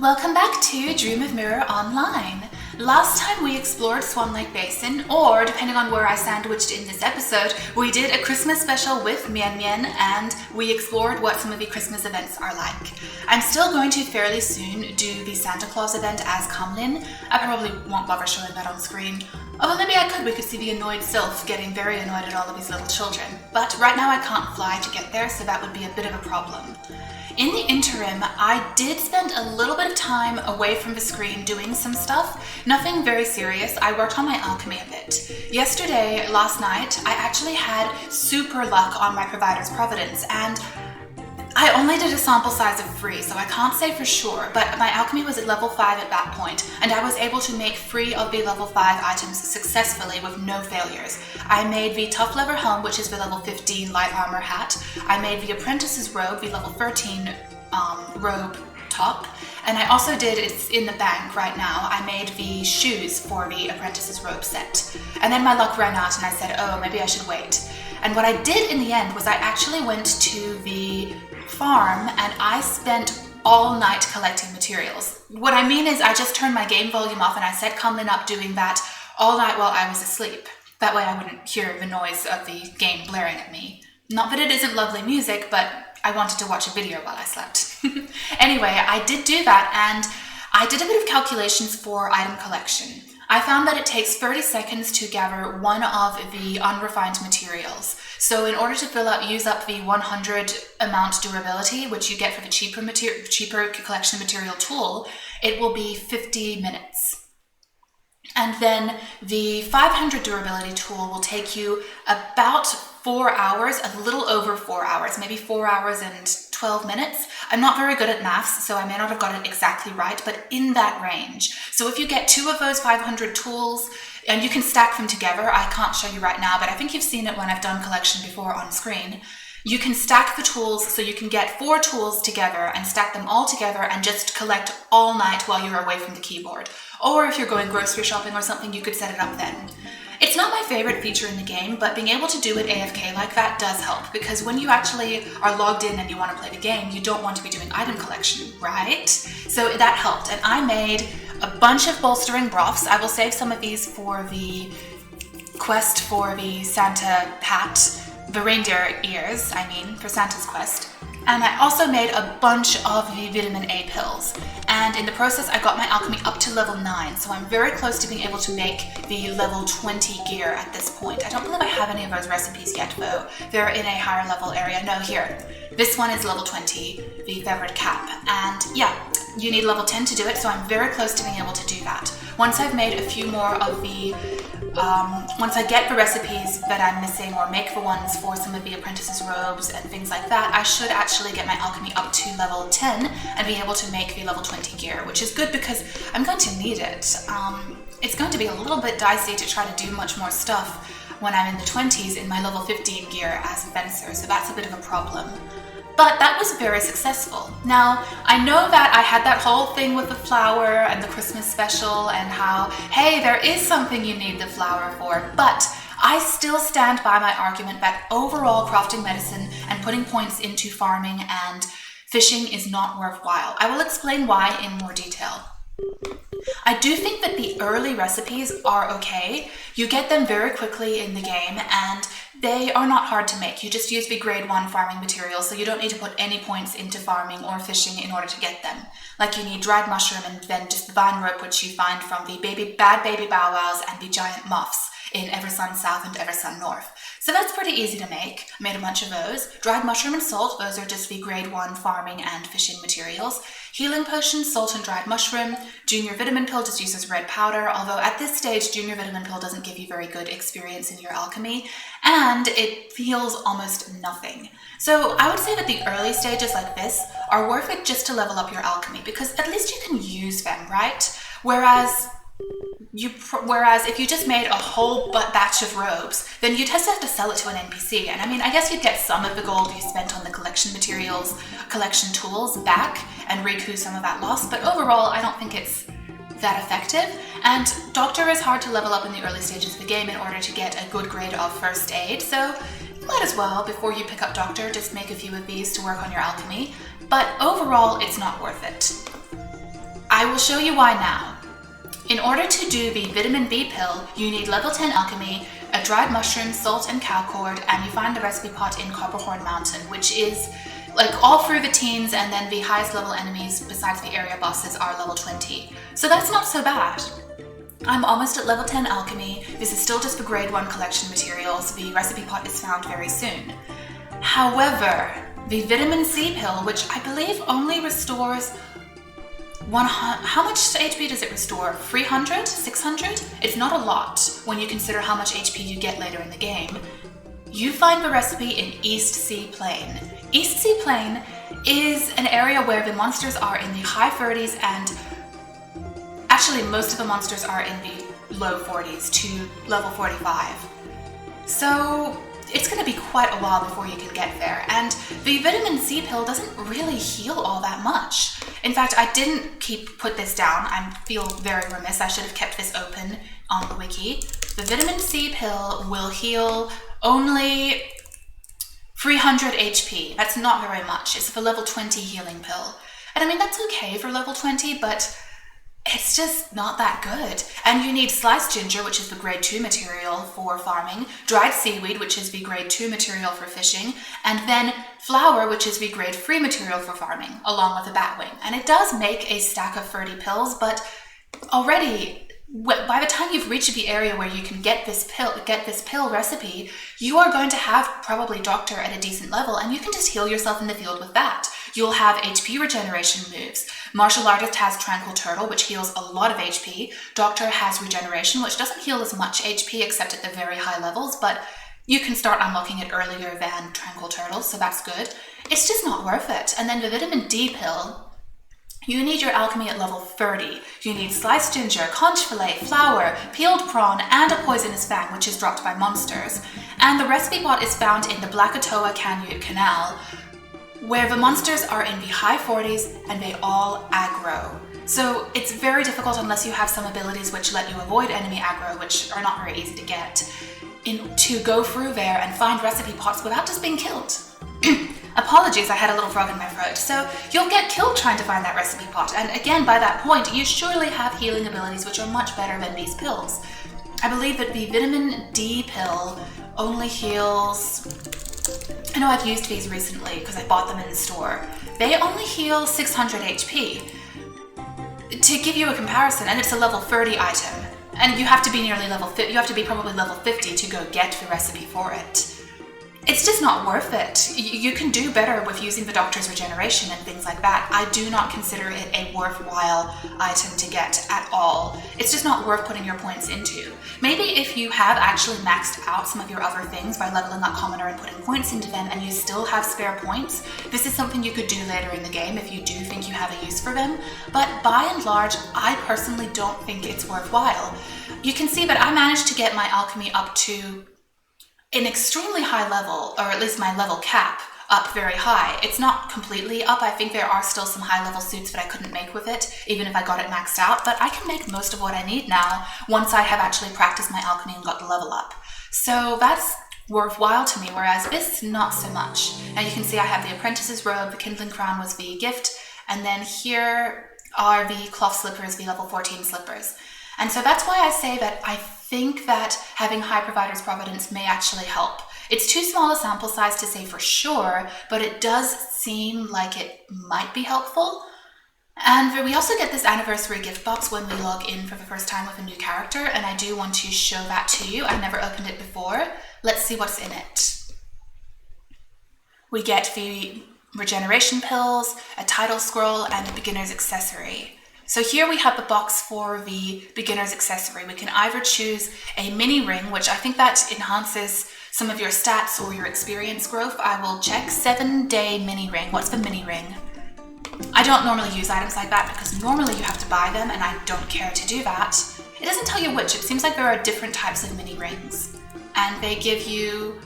Welcome back to Dream of Mirror Online. Last time we explored Swan Lake Basin, or depending on where I sandwiched in this episode, we did a Christmas special with Mian Mian and we explored what some of the Christmas events are like. I'm still going to fairly soon do the Santa Claus event as Kamlin. I probably won't bother showing that on screen. Although maybe I could, we could see the annoyed Sylph getting very annoyed at all of these little children. But right now I can't fly to get there, so that would be a bit of a problem. In the interim, I did spend a little bit of time away from the screen doing some stuff. Nothing very serious. I worked on my alchemy a bit. Last night, I actually had super luck on my provider's providence, and I only did a sample size of 3, so I can't say for sure, but my alchemy was at level 5 at that point, and I was able to make 3 of the level 5 items successfully with no failures. I made the Tough Leather Helm, which is the level 15 light armor hat. I made the Apprentice's Robe, the level 13 robe top, and I also did, it's in the bank right now, I made the shoes for the Apprentice's Robe set. And then my luck ran out and I said, oh, maybe I should wait. And what I did in the end was I actually went to the farm and I spent all night collecting materials. What I mean is I just turned my game volume off and I set Kamlin up doing that all night while I was asleep. That way I wouldn't hear the noise of the game blaring at me. Not that it isn't lovely music, but I wanted to watch a video while I slept. Anyway, I did do that and I did a bit of calculations for item collection. I found that it takes 30 seconds to gather one of the unrefined materials. So in order to use up the 100 amount durability, which you get for the cheaper collection material tool, it will be 50 minutes. And then the 500 durability tool will take you about 4 hours, a little over 4 hours, maybe 4 hours and 12 minutes. I'm not very good at maths, so I may not have got it exactly right, but in that range. So if you get 2 of those 500 tools, and you can stack them together, I can't show you right now, but I think you've seen it when I've done collection before on screen. You can stack the tools so you can get 4 tools together and stack them all together and just collect all night while you're away from the keyboard. Or if you're going grocery shopping or something, you could set it up then. It's not my favorite feature in the game, but being able to do it AFK like that does help, because when you actually are logged in and you want to play the game, you don't want to be doing item collection, right? So that helped, and I made a bunch of bolstering broths. I will save some of these for the quest for the Santa hat, the reindeer ears, for Santa's quest. And I also made a bunch of the vitamin A pills. And in the process, I got my alchemy up to level 9, so I'm very close to being able to make the level 20 gear at this point. I don't believe I have any of those recipes yet, though. They're in a higher level area. No, here. This one is level 20, the feathered cap. And yeah, you need level 10 to do it, so I'm very close to being able to do that. Once I've made a few more of the once I get the recipes that I'm missing or make the ones for some of the apprentice's robes and things like that, I should actually get my alchemy up to level 10 and be able to make the level 20 gear, which is good because I'm going to need it. It's going to be a little bit dicey to try to do much more stuff when I'm in the 20s in my level 15 gear as a fencer, so that's a bit of a problem. But that was very successful. Now, I know that I had that whole thing with the flower and the Christmas special and how, hey, there is something you need the flower for, but I still stand by my argument that overall crafting medicine and putting points into farming and fishing is not worthwhile. I will explain why in more detail. I do think that the early recipes are okay. You get them very quickly in the game and they are not hard to make. You just use the grade 1 farming materials, so you don't need to put any points into farming or fishing in order to get them. Like you need dried mushroom and then just the vine rope, which you find from the bad baby bow wows and the giant muffs in Eversun South and Eversun North. So that's pretty easy to make. I made a bunch of those. Dried mushroom and salt, those are just the grade 1 farming and fishing materials. Healing potion, salt and dried mushroom. Junior vitamin pill just uses red powder, although at this stage junior vitamin pill doesn't give you very good experience in your alchemy, and it heals almost nothing. So I would say that the early stages like this are worth it just to level up your alchemy, because at least you can use them, right? Whereas if you just made a whole batch of robes, then you'd just have to sell it to an NPC. And I guess you'd get some of the gold you spent on the collection materials, collection tools back and recoup some of that loss. But overall, I don't think it's that effective. And Doctor is hard to level up in the early stages of the game in order to get a good grade of first aid. So you might as well, before you pick up Doctor, just make a few of these to work on your alchemy. But overall, it's not worth it. I will show you why now. In order to do the vitamin B pill, you need level 10 alchemy, a dried mushroom, salt and cow cord, and you find the recipe pot in Copperhorn Mountain, which is like all through the teens, and then the highest level enemies besides the area bosses are level 20. So that's not so bad. I'm almost at level 10 alchemy. This is still just for grade 1 collection materials. The recipe pot is found very soon. However, the vitamin C pill, which I believe only restores how much HP does it restore? 300? 600? It's not a lot when you consider how much HP you get later in the game. You find the recipe in East Sea Plain. East Sea Plain is an area where the monsters are in the high 30s, and actually most of the monsters are in the low 40s to level 45. So it's going to be quite a while before you can get there, and the vitamin C pill doesn't really heal all that much. In fact, I didn't put this down. I feel very remiss. I should have kept this open on the wiki. The vitamin C pill will heal only 300 HP. That's not very much. It's a level 20 healing pill. And I mean, that's okay for level 20, but it's just not that good. And you need sliced ginger, which is the grade 2 material for farming, dried seaweed, which is the grade 2 material for fishing, and then flour, which is the grade 3 material for farming, along with a bat wing. And it does make a stack of 30 pills, but already by the time you've reached the area where you can get this pill recipe, you are going to have probably Doctor at a decent level, and you can just heal yourself in the field with that. You'll have HP regeneration moves. Martial Artist has Tranquil Turtle, which heals a lot of HP. Doctor has Regeneration, which doesn't heal as much HP except at the very high levels, but you can start unlocking it earlier than Tranquil Turtle, so that's good. It's just not worth it. And then the vitamin D pill, you need your alchemy at level 30. You need sliced ginger, conch fillet, flour, peeled prawn, and a poisonous fang, which is dropped by monsters. And the recipe pot is found in the Blackatoa Canal, where the monsters are in the high 40s and they all aggro. So it's very difficult unless you have some abilities which let you avoid enemy aggro, which are not very easy to get, to go through there and find recipe pots without just being killed. Apologies, I had a little frog in my throat. So you'll get killed trying to find that recipe pot, and again, by that point, you surely have healing abilities which are much better than these pills. I believe that the vitamin D pill only heals, I know I've used these recently because I bought them in the store. They only heal 600 HP. To give you a comparison, and it's a level 30 item, and you have to be nearly level 50, you have to be probably level 50 to go get the recipe for it. It's just not worth it. You can do better with using the Doctor's regeneration and things like that. I do not consider it a worthwhile item to get at all. It's just not worth putting your points into. Maybe if you have actually maxed out some of your other things by leveling up Commoner and putting points into them, and you still have spare points, this is something you could do later in the game if you do think you have a use for them. But by and large, I personally don't think it's worthwhile. You can see that I managed to get my alchemy up to an extremely high level, or at least my level cap, up very high. It's not completely up. I think there are still some high level suits that I couldn't make with it, even if I got it maxed out, but I can make most of what I need now once I have actually practiced my alchemy and got the level up. So that's worthwhile to me, whereas this, not so much. Now you can see I have the Apprentice's Robe, the Kindling Crown was the gift, and then here are the cloth slippers, the level 14 slippers. And so that's why I say that I think that having High Provider's Providence may actually help. It's too small a sample size to say for sure, but it does seem like it might be helpful. And we also get this anniversary gift box when we log in for the first time with a new character, and I do want to show that to you. I've never opened it before. Let's see what's in it. We get the regeneration pills, a title scroll, and a beginner's accessory. So here we have the box for the beginner's accessory. We can either choose a mini ring, which I think that enhances some of your stats or your experience growth. I will check. 7-day mini ring. What's the mini ring? I don't normally use items like that because normally you have to buy them, and I don't care to do that. It doesn't tell you which. It seems like there are different types of mini rings, and they give you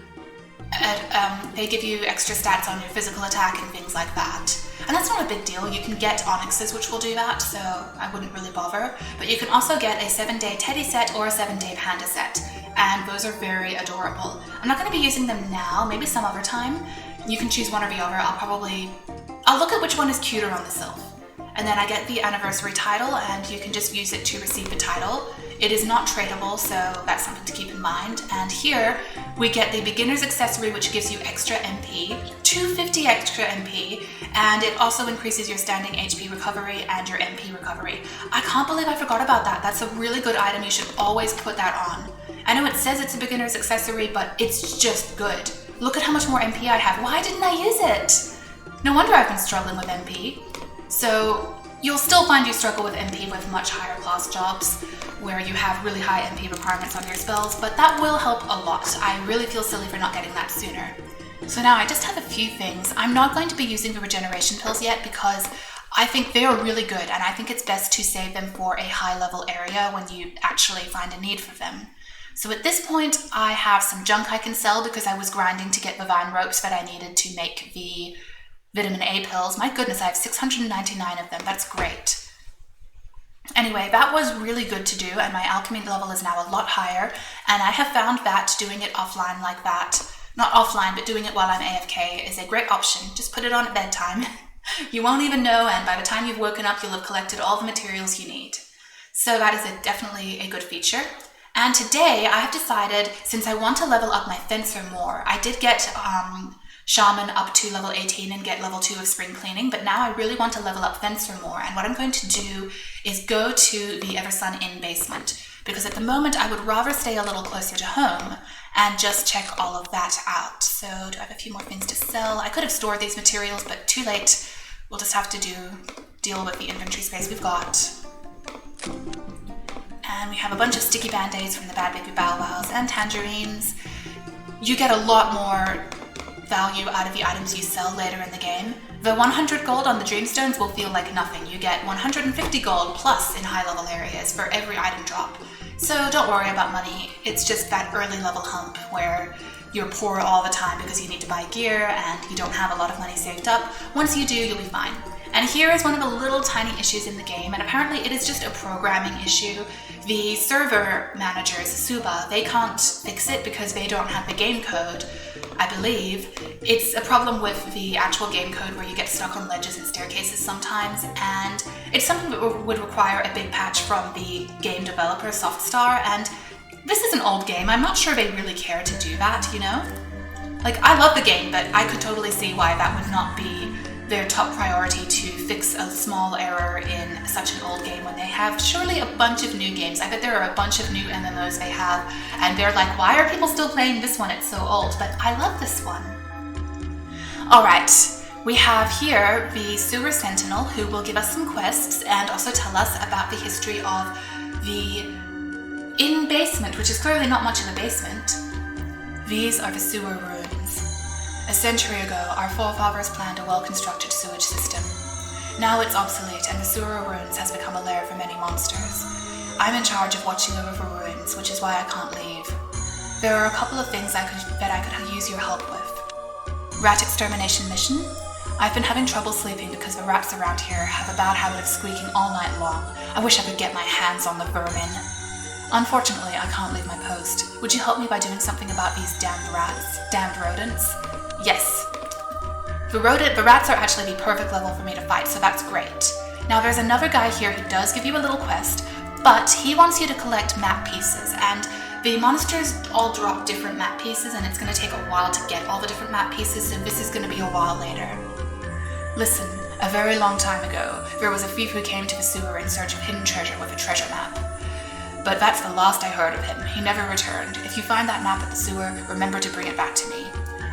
extra stats on your physical attack and things like that. And that's not a big deal. You can get onyxes which will do that, so I wouldn't really bother. But you can also get a 7-day teddy set or a 7-day panda set, and those are very adorable. I'm not going to be using them now, maybe some other time. You can choose one or the other. I'll look at which one is cuter on the shelf. and then I get the anniversary title, and you can just use it to receive the title. It is not tradable, so that's something to keep in mind. And here we get the beginner's accessory, which gives you extra MP, 250 extra MP, and it also increases your standing HP recovery and your MP recovery. I can't believe I forgot about that. That's a really good item. You should always put that on. I know it says it's a beginner's accessory, but it's just good. Look at how much more MP I have. Why didn't I use it? No wonder I've been struggling with MP. So you'll still find you struggle with MP with much higher class jobs where you have really high MP requirements on your spells, but that will help a lot. I really feel silly for not getting that sooner. So now I just have a few things. I'm not going to be using the regeneration pills yet because I think they are really good, and I think it's best to save them for a high level area when you actually find a need for them. So at this point I have some junk I can sell because I was grinding to get the vine ropes that I needed to make the vitamin A pills. My goodness, I have 699 of them. That's great. Anyway, that was really good to do, and my alchemy level is now a lot higher, and I have found that doing it offline like that, not offline, but doing it while I'm AFK is a great option. Just put it on at bedtime. You won't even know, and by the time you've woken up, you'll have collected all the materials you need. So that is definitely a good feature. And today I have decided, since I want to level up my fencer more, I did get Shaman up to level 18 and get level 2 of spring cleaning, but now I really want to level up fencer more, and what I'm going to do is go to the Eversun Inn basement, because at the moment I would rather stay a little closer to home and just check all of that out. So do I have a few more things to sell? I could have stored these materials, but too late. We'll just have to deal with the inventory space we've got. And we have a bunch of sticky band-aids from the Bad Baby Bow Wows and tangerines. You get a lot more value out of the items you sell later in the game. The 100 gold on the Dreamstones will feel like nothing. You get 150 gold plus in high level areas for every item drop. So don't worry about money. It's just that early level hump where you're poor all the time because you need to buy gear and you don't have a lot of money saved up. Once you do, you'll be fine. And here is one of the little tiny issues in the game, and apparently it is just a programming issue. The server managers, Suba, they can't fix it because they don't have the game code, I believe. It's a problem with the actual game code where you get stuck on ledges and staircases sometimes, and it's something that would require a big patch from the game developer, Softstar, and this is an old game. I'm not sure they really care to do that, you know? Like, I love the game, but I could totally see why that would not be their top priority to fix a small error in such an old game when they have surely a bunch of new games. I bet there are a bunch of new MMOs they have, and they're like, why are people still playing this one? It's so old, but I love this one. Alright, we have here the Sewer Sentinel, who will give us some quests and also tell us about the history of the Inn basement, which is clearly not much of a basement. These are the sewer ruins. A century ago, our forefathers planned a well-constructed sewage system. Now it's obsolete, and the sewer ruins has become a lair for many monsters. I'm in charge of watching over the ruins, which is why I can't leave. There are a couple of things that I could use your help with. Rat extermination mission. I've been having trouble sleeping because the rats around here have a bad habit of squeaking all night long. I wish I could get my hands on the vermin. Unfortunately, I can't leave my post. Would you help me by doing something about these damned rats? Damned rodents? Yes. The rats are actually the perfect level for me to fight, so that's great. Now there's another guy here who does give you a little quest, but he wants you to collect map pieces, and the monsters all drop different map pieces, and it's going to take a while to get all the different map pieces, so this is going to be a while later. Listen, a very long time ago, there was a thief who came to the sewer in search of hidden treasure with a treasure map. But that's the last I heard of him. He never returned. If you find that map at the sewer, remember to bring it back to me.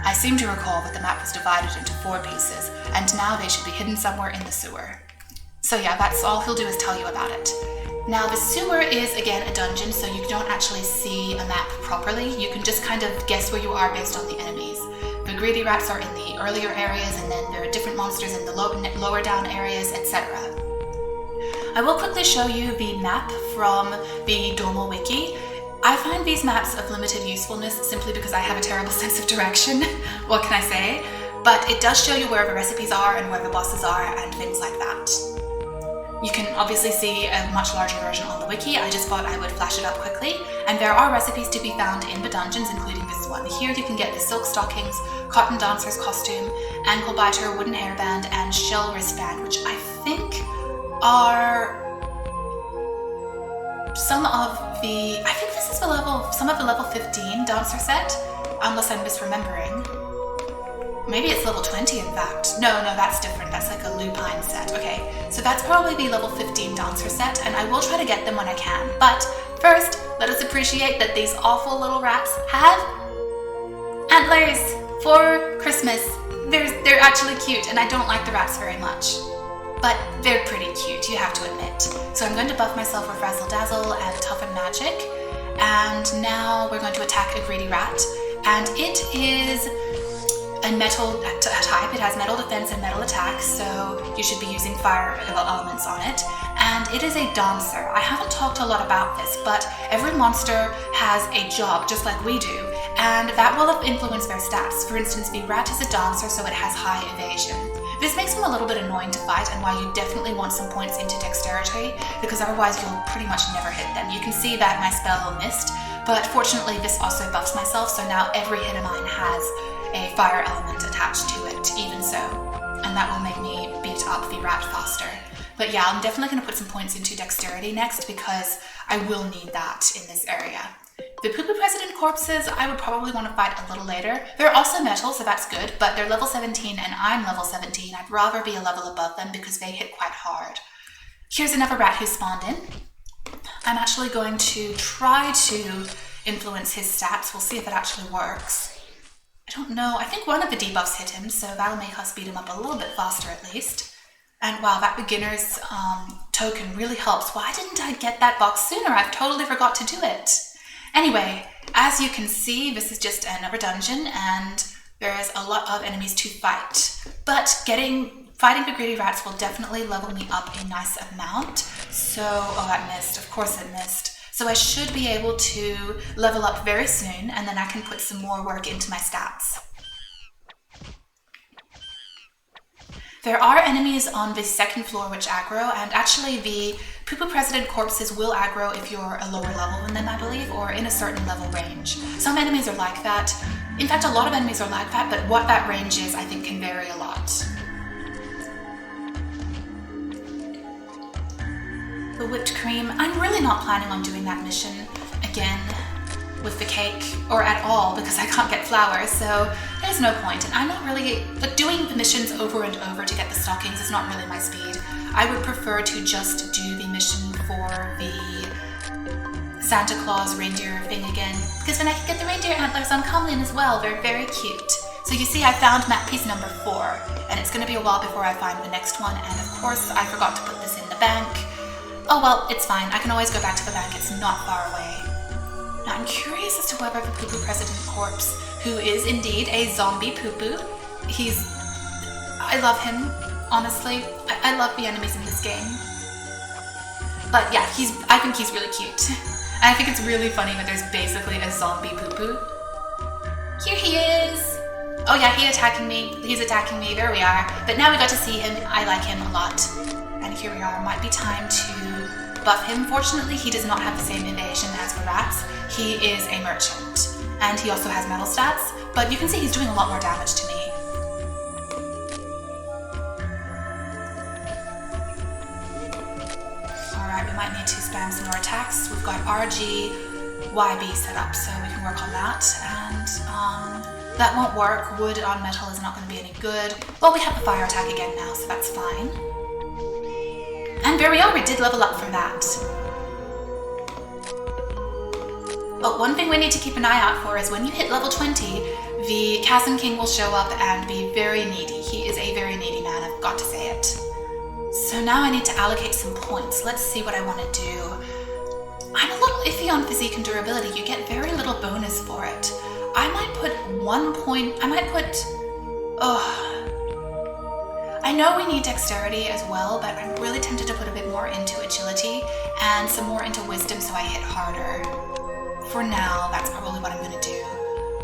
I seem to recall that the map was divided into 4 pieces, and now they should be hidden somewhere in the sewer. So yeah, that's all he'll do is tell you about it. Now the sewer is again a dungeon, so you don't actually see a map properly. You can just kind of guess where you are based on the enemies. The greedy rats are in the earlier areas, and then there are different monsters in the lower down areas, etc. I will quickly show you the map from the Domo Wiki. I find these maps of limited usefulness simply because I have a terrible sense of direction. What can I say? But it does show you where the recipes are and where the bosses are and things like that. You can obviously see a much larger version on the wiki. I just thought I would flash it up quickly. And there are recipes to be found in the dungeons, including this one. Here you can get the silk stockings, cotton dancer's costume, ankle biter, wooden hairband, and shell wristband, which I think are some of the, I think this is some of the level 15 dancer set, unless I'm misremembering. Maybe it's level 20 in fact. No, that's different. That's like a lupine set. Okay, so that's probably the level 15 dancer set, and I will try to get them when I can. But first, let us appreciate that these awful little rats have antlers for Christmas. They're actually cute, and I don't like the rats very much. But they're pretty cute, you have to admit. So I'm going to buff myself with Razzle Dazzle and Toughen Magic. And now we're going to attack a greedy rat. And it is a metal type. It has metal defense and metal attack, so you should be using fire elements on it. And it is a dancer. I haven't talked a lot about this, but every monster has a job, just like we do, and that will influence their stats. For instance, the rat is a dancer, so it has high evasion. This makes him a little bit annoying to fight, and why you definitely want some points into dexterity, because otherwise you'll pretty much never hit them. You can see that my spell missed, but fortunately this also buffs myself, so now every hit of mine has a fire element attached to it, even so. And that will make me beat up the rat faster. But yeah, I'm definitely going to put some points into dexterity next, because I will need that in this area. The Pupus President corpses, I would probably want to fight a little later. They're also metal, so that's good, but they're level 17 and I'm level 17. I'd rather be a level above them because they hit quite hard. Here's another rat who spawned in. I'm actually going to try to influence his stats. We'll see if it actually works. I don't know. I think one of the debuffs hit him, so that'll make us beat him up a little bit faster at least. And wow, that beginner's token really helps. Why didn't I get that box sooner? I've totally forgot to do it. Anyway, as you can see, this is just another dungeon and there's a lot of enemies to fight. But fighting the greedy rats will definitely level me up a nice amount. So, oh, that missed. Of course it missed. So I should be able to level up very soon, and then I can put some more work into my stats. There are enemies on the second floor which aggro, and actually the Pupus President corpses will aggro if you're a lower level than them, I believe, or in a certain level range. Some enemies are like that. In fact, a lot of enemies are like that, but what that range is, I think, can vary a lot. The whipped cream. I'm really not planning on doing that mission again with the cake, or at all, because I can't get flowers, so there's no point. And I'm not really, like, doing the missions over and over to get the stockings is not really my speed. I would prefer to just do the mission for the Santa Claus reindeer thing again, because then I can get the reindeer antlers on Comlin as well. They're very cute. So you see, I found map piece number 4, and it's going to be a while before I find the next one, and of course I forgot to put this in the bank. Oh well, it's fine. I can always go back to the bank. It's not far away. Now I'm curious as to whether the Pupus President corpse, who is indeed a zombie Pupu, I love him, honestly. I love the enemies in this game. But yeah, I think he's really cute. And I think it's really funny that there's basically a zombie Pupu. Here he is! Oh yeah, he's attacking me, there we are. But now we got to see him, I like him a lot. And here we are, might be time to buff him. Fortunately, he does not have the same evasion as the rats. He is a merchant. And he also has metal stats, but you can see he's doing a lot more damage to me. Alright, we might need to spam some more attacks. We've got RG, YB set up, so we can work on that. And that won't work. Wood on metal is not going to be any good. Well, we have the fire attack again now, so that's fine. And there we are, we did level up from that. But one thing we need to keep an eye out for is when you hit level 20, the Chasm King will show up and be very needy. He is a very needy man, I've got to say it. So now I need to allocate some points. Let's see what I want to do. I'm a little iffy on physique and durability. You get very little bonus for it. I might put 1 point, I know we need dexterity as well, but I'm really tempted to put a bit more into agility and some more into wisdom so I hit harder. For now, that's probably what I'm going to do.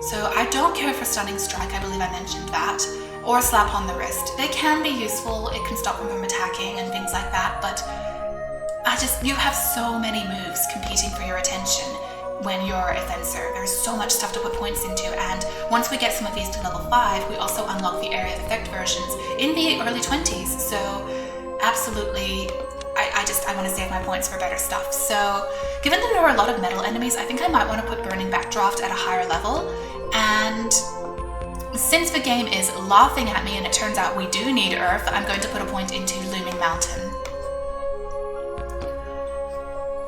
So I don't care for Stunning Strike, I believe I mentioned that, or Slap on the Wrist. They can be useful, it can stop them from attacking and things like that, but you have so many moves competing for your attention when you're a fencer. There's so much stuff to put points into, and once we get some of these to level 5, we also unlock the area of effect versions in the early 20s, so absolutely I want to save my points for better stuff. So given that there are a lot of metal enemies, I think I might want to put Burning Backdraft at a higher level. And since the game is laughing at me and it turns out we do need Earth, I'm going to put a point into Looming Mountain.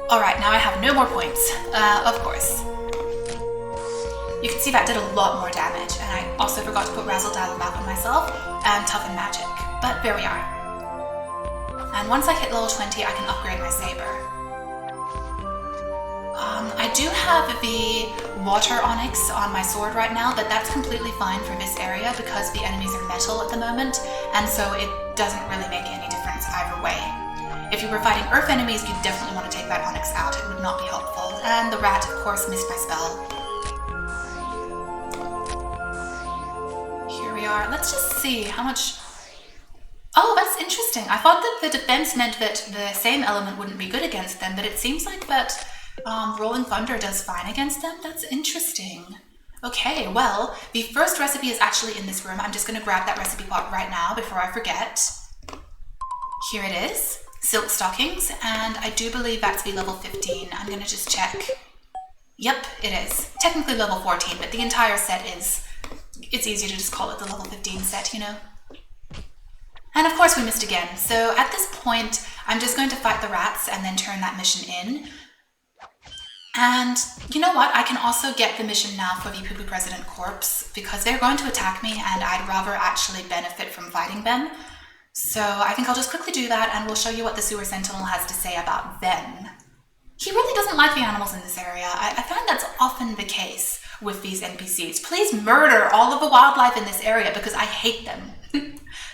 Alright, now I have no more points, of course. You can see that did a lot more damage, and I also forgot to put Razzle Dazzle back on myself and Toughen Magic, but there we are. And once I hit level 20, I can upgrade my saber. I do have the Water Onyx on my sword right now, but that's completely fine for this area because the enemies are metal at the moment, and so it doesn't really make any difference either way. If you were fighting Earth enemies, you'd definitely want to take that Onyx out. It would not be helpful. And the rat, of course, missed my spell. Here we are. Let's just see how much... Oh, that's interesting. I thought that the defense meant that the same element wouldn't be good against them, but it seems like that Rolling Thunder does fine against them. That's interesting. Okay, well, the first recipe is actually in this room. I'm just going to grab that recipe pot right now before I forget. Here it is. Silk stockings, and I do believe that's the level 15. I'm going to just check. Yep, it is. Technically level 14, but the entire set is... It's easy to just call it the level 15 set, you know? And of course we missed again, so at this point I'm just going to fight the rats and then turn that mission in. And you know what, I can also get the mission now for the Poo Poo President Corpse because they're going to attack me and I'd rather actually benefit from fighting them. So I think I'll just quickly do that and we'll show you what the Sewer Sentinel has to say about them. He really doesn't like the animals in this area. I find that's often the case with these NPCs. Please murder all of the wildlife in this area because I hate them.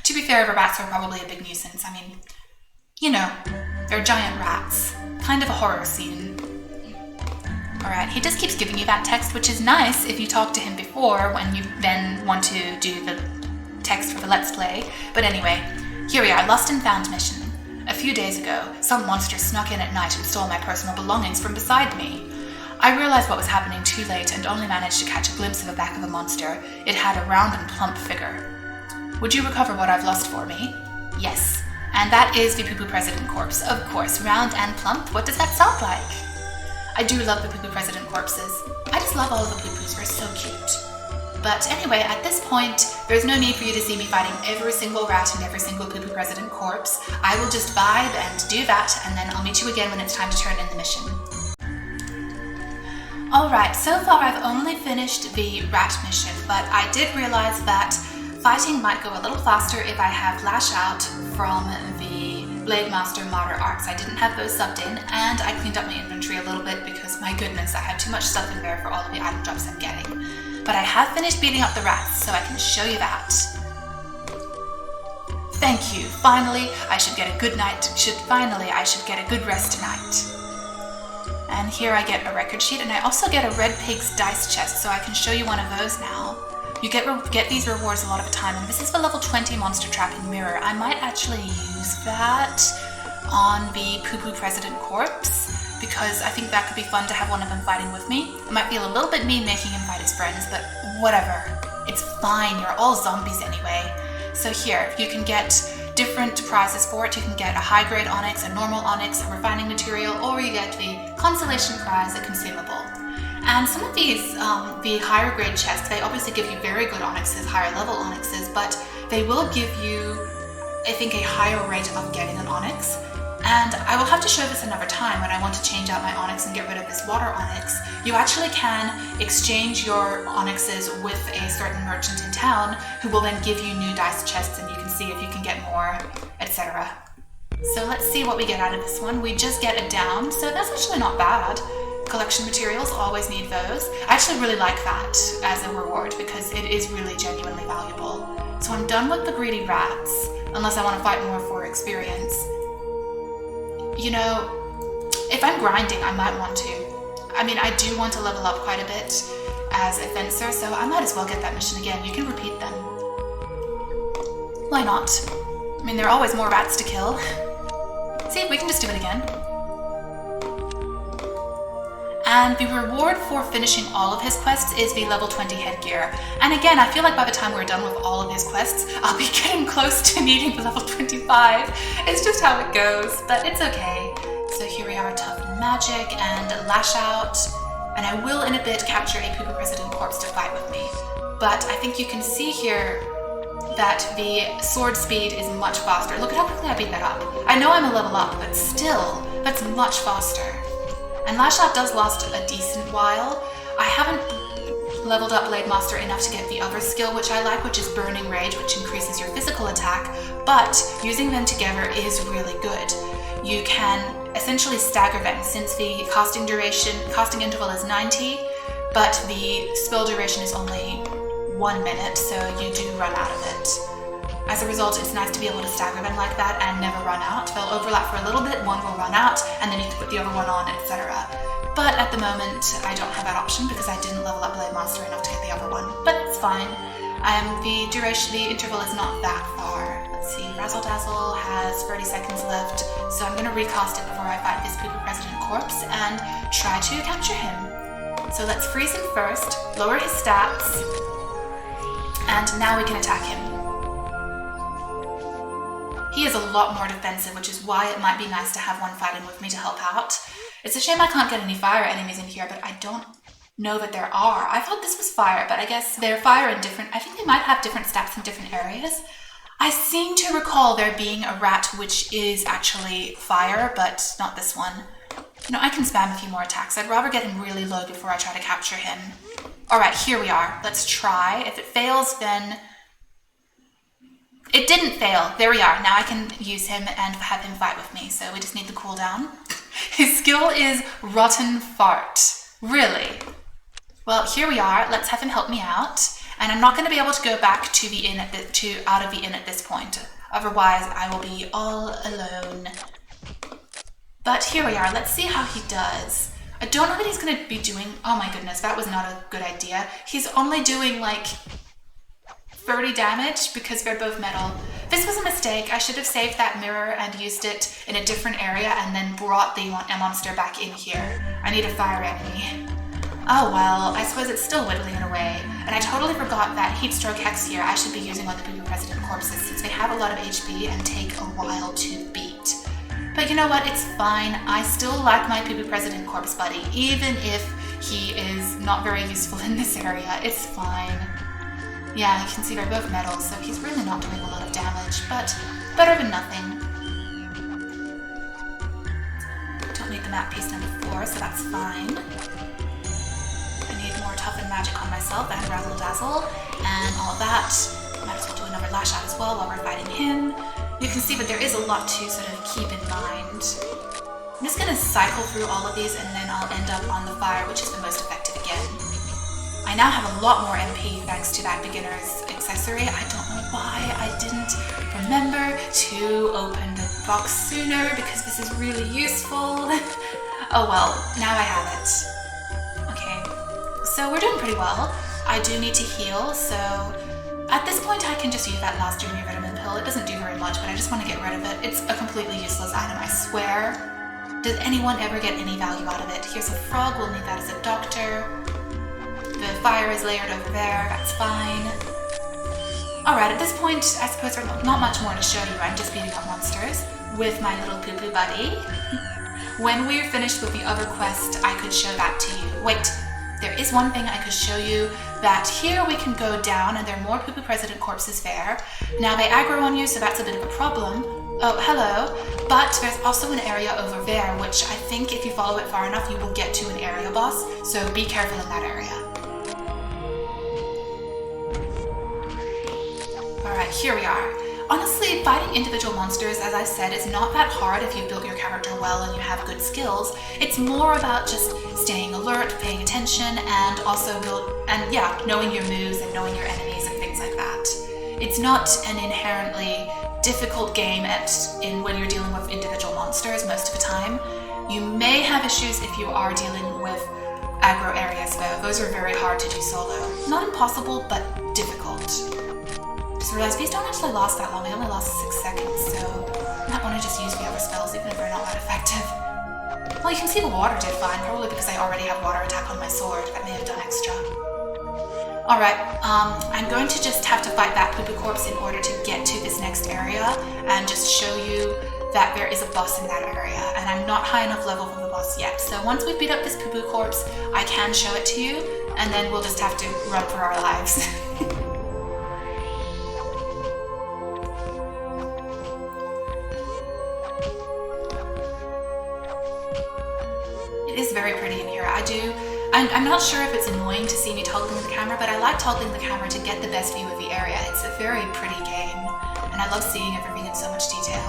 To be fair, the rats are probably a big nuisance. I mean, you know, they're giant rats. Kind of a horror scene. Alright, he just keeps giving you that text, which is nice if you talk to him before when you then want to do the text for the Let's Play. But anyway, here we are, Lost and Found mission. A few days ago, some monster snuck in at night and stole my personal belongings from beside me. I realized what was happening too late and only managed to catch a glimpse of the back of the monster. It had a round and plump figure. Would you recover what I've lost for me? Yes. And that is the Poo Poo President Corpse. Of course, round and plump. What does that sound like? I do love the Poo Poo President Corpses. I just love all of the Poo Poos. They're so cute. But anyway, at this point, there's no need for you to see me fighting every single rat and every single Poo Poo President Corpse. I will just vibe and do that, and then I'll meet you again when it's time to turn in the mission. Alright, so far I've only finished the rat mission, but I did realize that fighting might go a little faster if I have Lash Out from the Blade Master Martyr arcs. I didn't have those subbed in, and I cleaned up my inventory a little bit because, my goodness, I have too much stuff in there for all of the item drops I'm getting. But I have finished beating up the rats, so I can show you that. Thank you. Finally, I should get a good night. I should get a good rest tonight. And here I get a record sheet, and I also get a Red Pig's dice chest, so I can show you one of those now. You get these rewards a lot of the time, and this is the level 20 monster trapping mirror. I might actually use that on the Poo Poo President Corpse, because I think that could be fun to have one of them fighting with me. It might feel a little bit mean making him fight his friends, but whatever. It's fine, you're all zombies anyway. So here, you can get different prizes for it. You can get a high-grade onyx, a normal onyx, a refining material, or you get the consolation prize, a consumable. And some of these, the higher grade chests, they obviously give you very good onyxes, higher level onyxes, but they will give you, I think, a higher rate of getting an onyx. And I will have to show this another time when I want to change out my onyx and get rid of this water onyx. You actually can exchange your onyxes with a certain merchant in town who will then give you new dice chests, and you can see if you can get more, etc. So let's see what we get out of this one. We just get a down, so that's actually not bad. Collection materials, always need those. I actually really like that as a reward because it is really genuinely valuable. So I'm done with the greedy rats, unless I want to fight more for experience. You know, if I'm grinding, I might want to. I mean, I do want to level up quite a bit as a fencer, so I might as well get that mission again. You can repeat them. Why not? I mean, there are always more rats to kill. See, we can just do it again. And the reward for finishing all of his quests is the level 20 headgear. And again, I feel like by the time we're done with all of his quests, I'll be getting close to needing the level 25. It's just how it goes, but it's okay. So here we are, Toughen Magic and Lash Out. And I will in a bit capture a Pupus President corpse to fight with me. But I think you can see here that the sword speed is much faster. Look at how quickly I beat that up. I know I'm a level up, but still, that's much faster. And Lash Out does last a decent while. I haven't leveled up Blade Master enough to get the other skill which I like, which is Burning Rage, which increases your physical attack, but using them together is really good. You can essentially stagger them since the casting interval is 90, but the spell duration is only 1 minute, so you do run out of it. As a result, it's nice to be able to stagger them like that and never run out. They'll overlap for a little bit, one will run out, and then you have to put the other one on, etc. But at the moment, I don't have that option because I didn't level up Blade Master enough to get the other one. But it's fine. The interval is not that far. Let's see, Razzle Dazzle has 30 seconds left, so I'm going to recast it before I fight this Pupus President corpse and try to capture him. So let's freeze him first, lower his stats, and now we can attack him. He is a lot more defensive, which is why it might be nice to have one fighting with me to help out. It's a shame I can't get any fire enemies in here, but I don't know that there are. I thought this was fire, but I guess they're fire in different... I think they might have different stats in different areas. I seem to recall there being a rat which is actually fire, but not this one. You know, I can spam a few more attacks. I'd rather get him really low before I try to capture him. Alright, here we are. Let's try. If it fails, then... It didn't fail. There we are. Now I can use him and have him fight with me, so we just need the cooldown. His skill is Rotten Fart. Really? Well, here we are. Let's have him help me out. And I'm not going to be able to go back to the inn out of the inn at this point. Otherwise, I will be all alone. But here we are. Let's see how he does. I don't know what he's going to be doing. Oh my goodness, that was not a good idea. He's only doing like 30 damage because they're both metal. This was a mistake. I should have saved that mirror and used it in a different area and then brought the monster back in here. I need a fire enemy. Oh well, I suppose it's still whittling it away. And I totally forgot that Heatstroke Hex here I should be using on the Pupus President corpses since they have a lot of HP and take a while to beat. But you know what? It's fine. I still like my Pupus President corpse buddy, even if he is not very useful in this area. It's fine. Yeah, you can see they're both metal, so he's really not doing a lot of damage, but better than nothing. Don't need the map piece number 4, so that's fine. I need more Toughen Magic on myself and Razzle Dazzle, and all of that. Might as well do another Lash Out as well while we're fighting him. You can see that there is a lot to sort of keep in mind. I'm just going to cycle through all of these, and then I'll end up on the fire, which is the most effective again. I now have a lot more MP thanks to that beginner's accessory. I don't know why I didn't remember to open the box sooner because this is really useful. Oh well, now I have it. Okay, so we're doing pretty well. I do need to heal, so at this point I can just use that last junior vitamin pill. It doesn't do very much, but I just want to get rid of it. It's a completely useless item, I swear. Does anyone ever get any value out of it? Here's a frog, we'll need that as a doctor. The fire is layered over there, that's fine. Alright, at this point, I suppose there's not much more to show you. I'm just beating up monsters with my little poo-poo buddy. When we're finished with the other quest, I could show that to you. Wait, there is one thing I could show you, that here we can go down and there are more Pupus President corpses there. Now they aggro on you, so that's a bit of a problem. Oh, hello. But there's also an area over there, which I think if you follow it far enough, you will get to an area boss, so be careful in that area. Alright, here we are. Honestly, fighting individual monsters, as I said, is not that hard if you've built your character well and you have good skills. It's more about just staying alert, paying attention, and also knowing your moves and knowing your enemies and things like that. It's not an inherently difficult game when you're dealing with individual monsters most of the time. You may have issues if you are dealing with aggro areas though. Those are very hard to do solo. Not impossible, but difficult. Just realized these don't actually last that long. They only last 6 seconds, so I might want to just use the other spells even if they're not that effective. Well, you can see the water did fine, probably because I already have water attack on my sword. That may have done extra. Alright, I'm going to just have to fight that Pupus corpse in order to get to this next area and just show you that there is a boss in that area, and I'm not high enough level for the boss yet. So once we beat up this Pupus corpse, I can show it to you, and then we'll just have to run for our lives. It is very pretty in here. I'm not sure if it's annoying to see me toggling the camera, but I like toggling the camera to get the best view of the area. It's a very pretty game, and I love seeing everything in so much detail.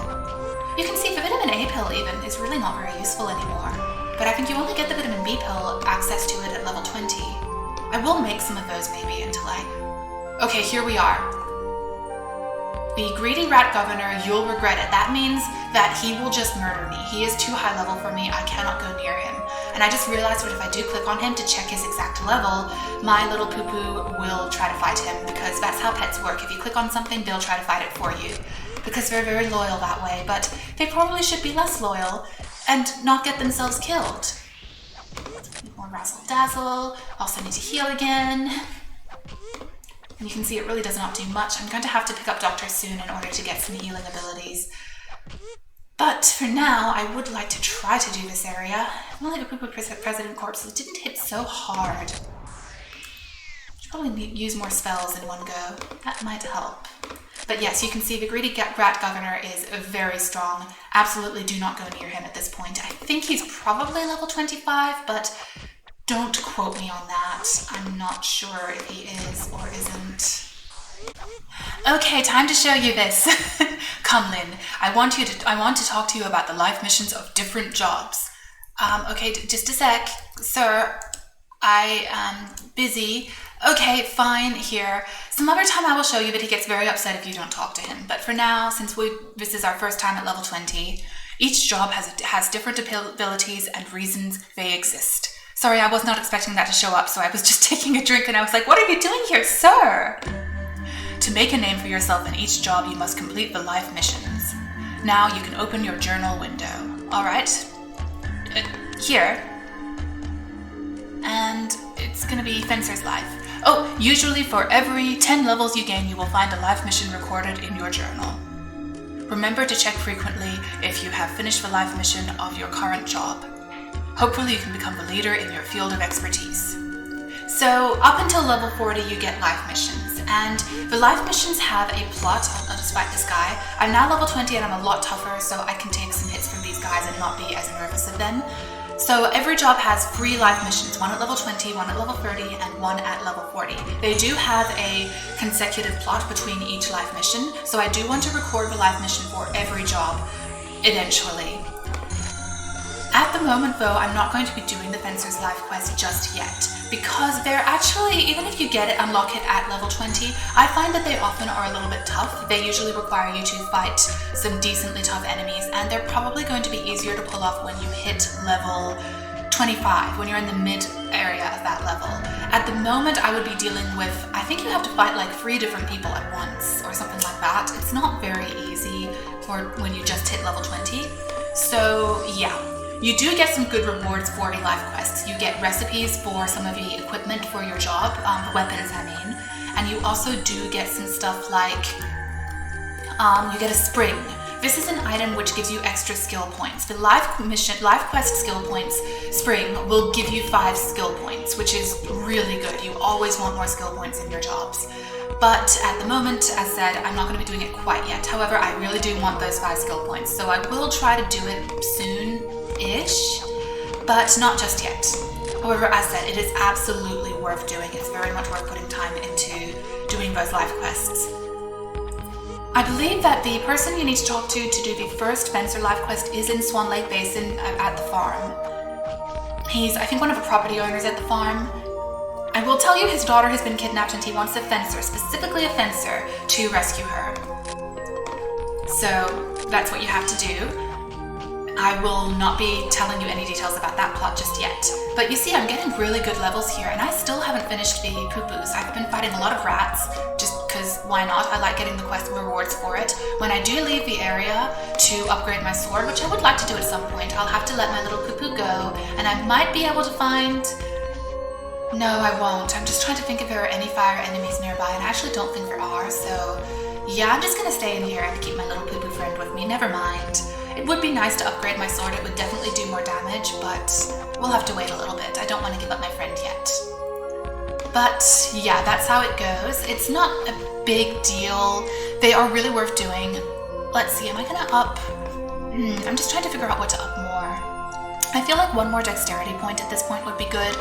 You can see the vitamin A pill even is really not very useful anymore, but I think you only get the vitamin B pill access to it at level 20. I will make some of those maybe until Okay, here we are. The greedy rat governor, you'll regret it. That means that he will just murder me. He is too high level for me. I cannot go near him. And I just realized that if I do click on him to check his exact level, my little poo-poo will try to fight him, because that's how pets work. If you click on something, they'll try to fight it for you, because they're very loyal that way. But they probably should be less loyal and not get themselves killed. More razzle dazzle. Also need to heal again. And you can see it really does not do much. I'm going to have to pick up Doctor soon in order to get some healing abilities. But for now, I would like to try to do this area. Well, like a Pupus President corpse, it didn't hit so hard. Should probably use more spells in one go. That might help. But yes, you can see the greedy rat governor is very strong. Absolutely do not go near him at this point. I think he's probably level 25, but don't quote me on that. I'm not sure if he is or isn't. Okay, time to show you this. Come, Lynn. I want to talk to you about the life missions of different jobs. Okay, just a sec. Sir, I am busy. Okay, fine, here. Some other time I will show you that he gets very upset if you don't talk to him. But for now, since this is our first time at level 20, each job has different abilities and reasons they exist. Sorry, I was not expecting that to show up, so I was just taking a drink and I was like, what are you doing here, sir? To make a name for yourself in each job, you must complete the life missions. Now you can open your journal window. Alright. Here. And it's gonna be Fencer's Life. Oh, usually for every 10 levels you gain, you will find a life mission recorded in your journal. Remember to check frequently if you have finished the life mission of your current job. Hopefully you can become the leader in your field of expertise. So up until level 40 you get life missions, and the life missions have a plot. I'll just fight this guy. I'm now level 20 and I'm a lot tougher, so I can take some hits from these guys and not be as nervous of them. So every job has 3 life missions, one at level 20, one at level 30, and one at level 40. They do have a consecutive plot between each life mission, so I do want to record the life mission for every job eventually. At the moment though, I'm not going to be doing the Fencer's Life quest just yet, because they're actually, even if you get it, unlock it at level 20, I find that they often are a little bit tough. They usually require you to fight some decently tough enemies, and they're probably going to be easier to pull off when you hit level 25, when you're in the mid area of that level. At the moment, I would be dealing with, I think you have to fight like 3 different people at once, or something like that. It's not very easy for when you just hit level 20. So yeah. You do get some good rewards for the life quests. You get recipes for some of the equipment for your job, the weapons I mean, and you also do get some stuff like, you get a spring. This is an item which gives you extra skill points. The life quest skill points spring will give you 5 skill points, which is really good. You always want more skill points in your jobs. But at the moment, as said, I'm not going to be doing it quite yet. However, I really do want those 5 skill points, so I will try to do it soon-ish, but not just yet. However, as said, it is absolutely worth doing. It's very much worth putting time into doing those life quests. I believe that the person you need to talk to do the first Fencer life quest is in Swan Lake Basin at the farm. He's, I think, one of the property owners at the farm. I will tell you his daughter has been kidnapped and he wants a fencer, specifically a fencer, to rescue her. So that's what you have to do. I will not be telling you any details about that plot just yet. But you see, I'm getting really good levels here, and I still haven't finished the Pupus. I've been fighting a lot of rats, just because why not? I like getting the quest rewards for it. When I do leave the area to upgrade my sword, which I would like to do at some point, I'll have to let my little Pupus go, and I might be able to find No, I won't. I'm just trying to think if there are any fire enemies nearby, and I actually don't think there are, so yeah, I'm just gonna stay in here and keep my little poo-poo friend with me. Never mind. It would be nice to upgrade my sword. It would definitely do more damage, but we'll have to wait a little bit. I don't want to give up my friend yet. But yeah, that's how it goes. It's not a big deal. They are really worth doing. Let's see, am I gonna up? I'm just trying to figure out what to up more. I feel like one more dexterity point at this point would be good.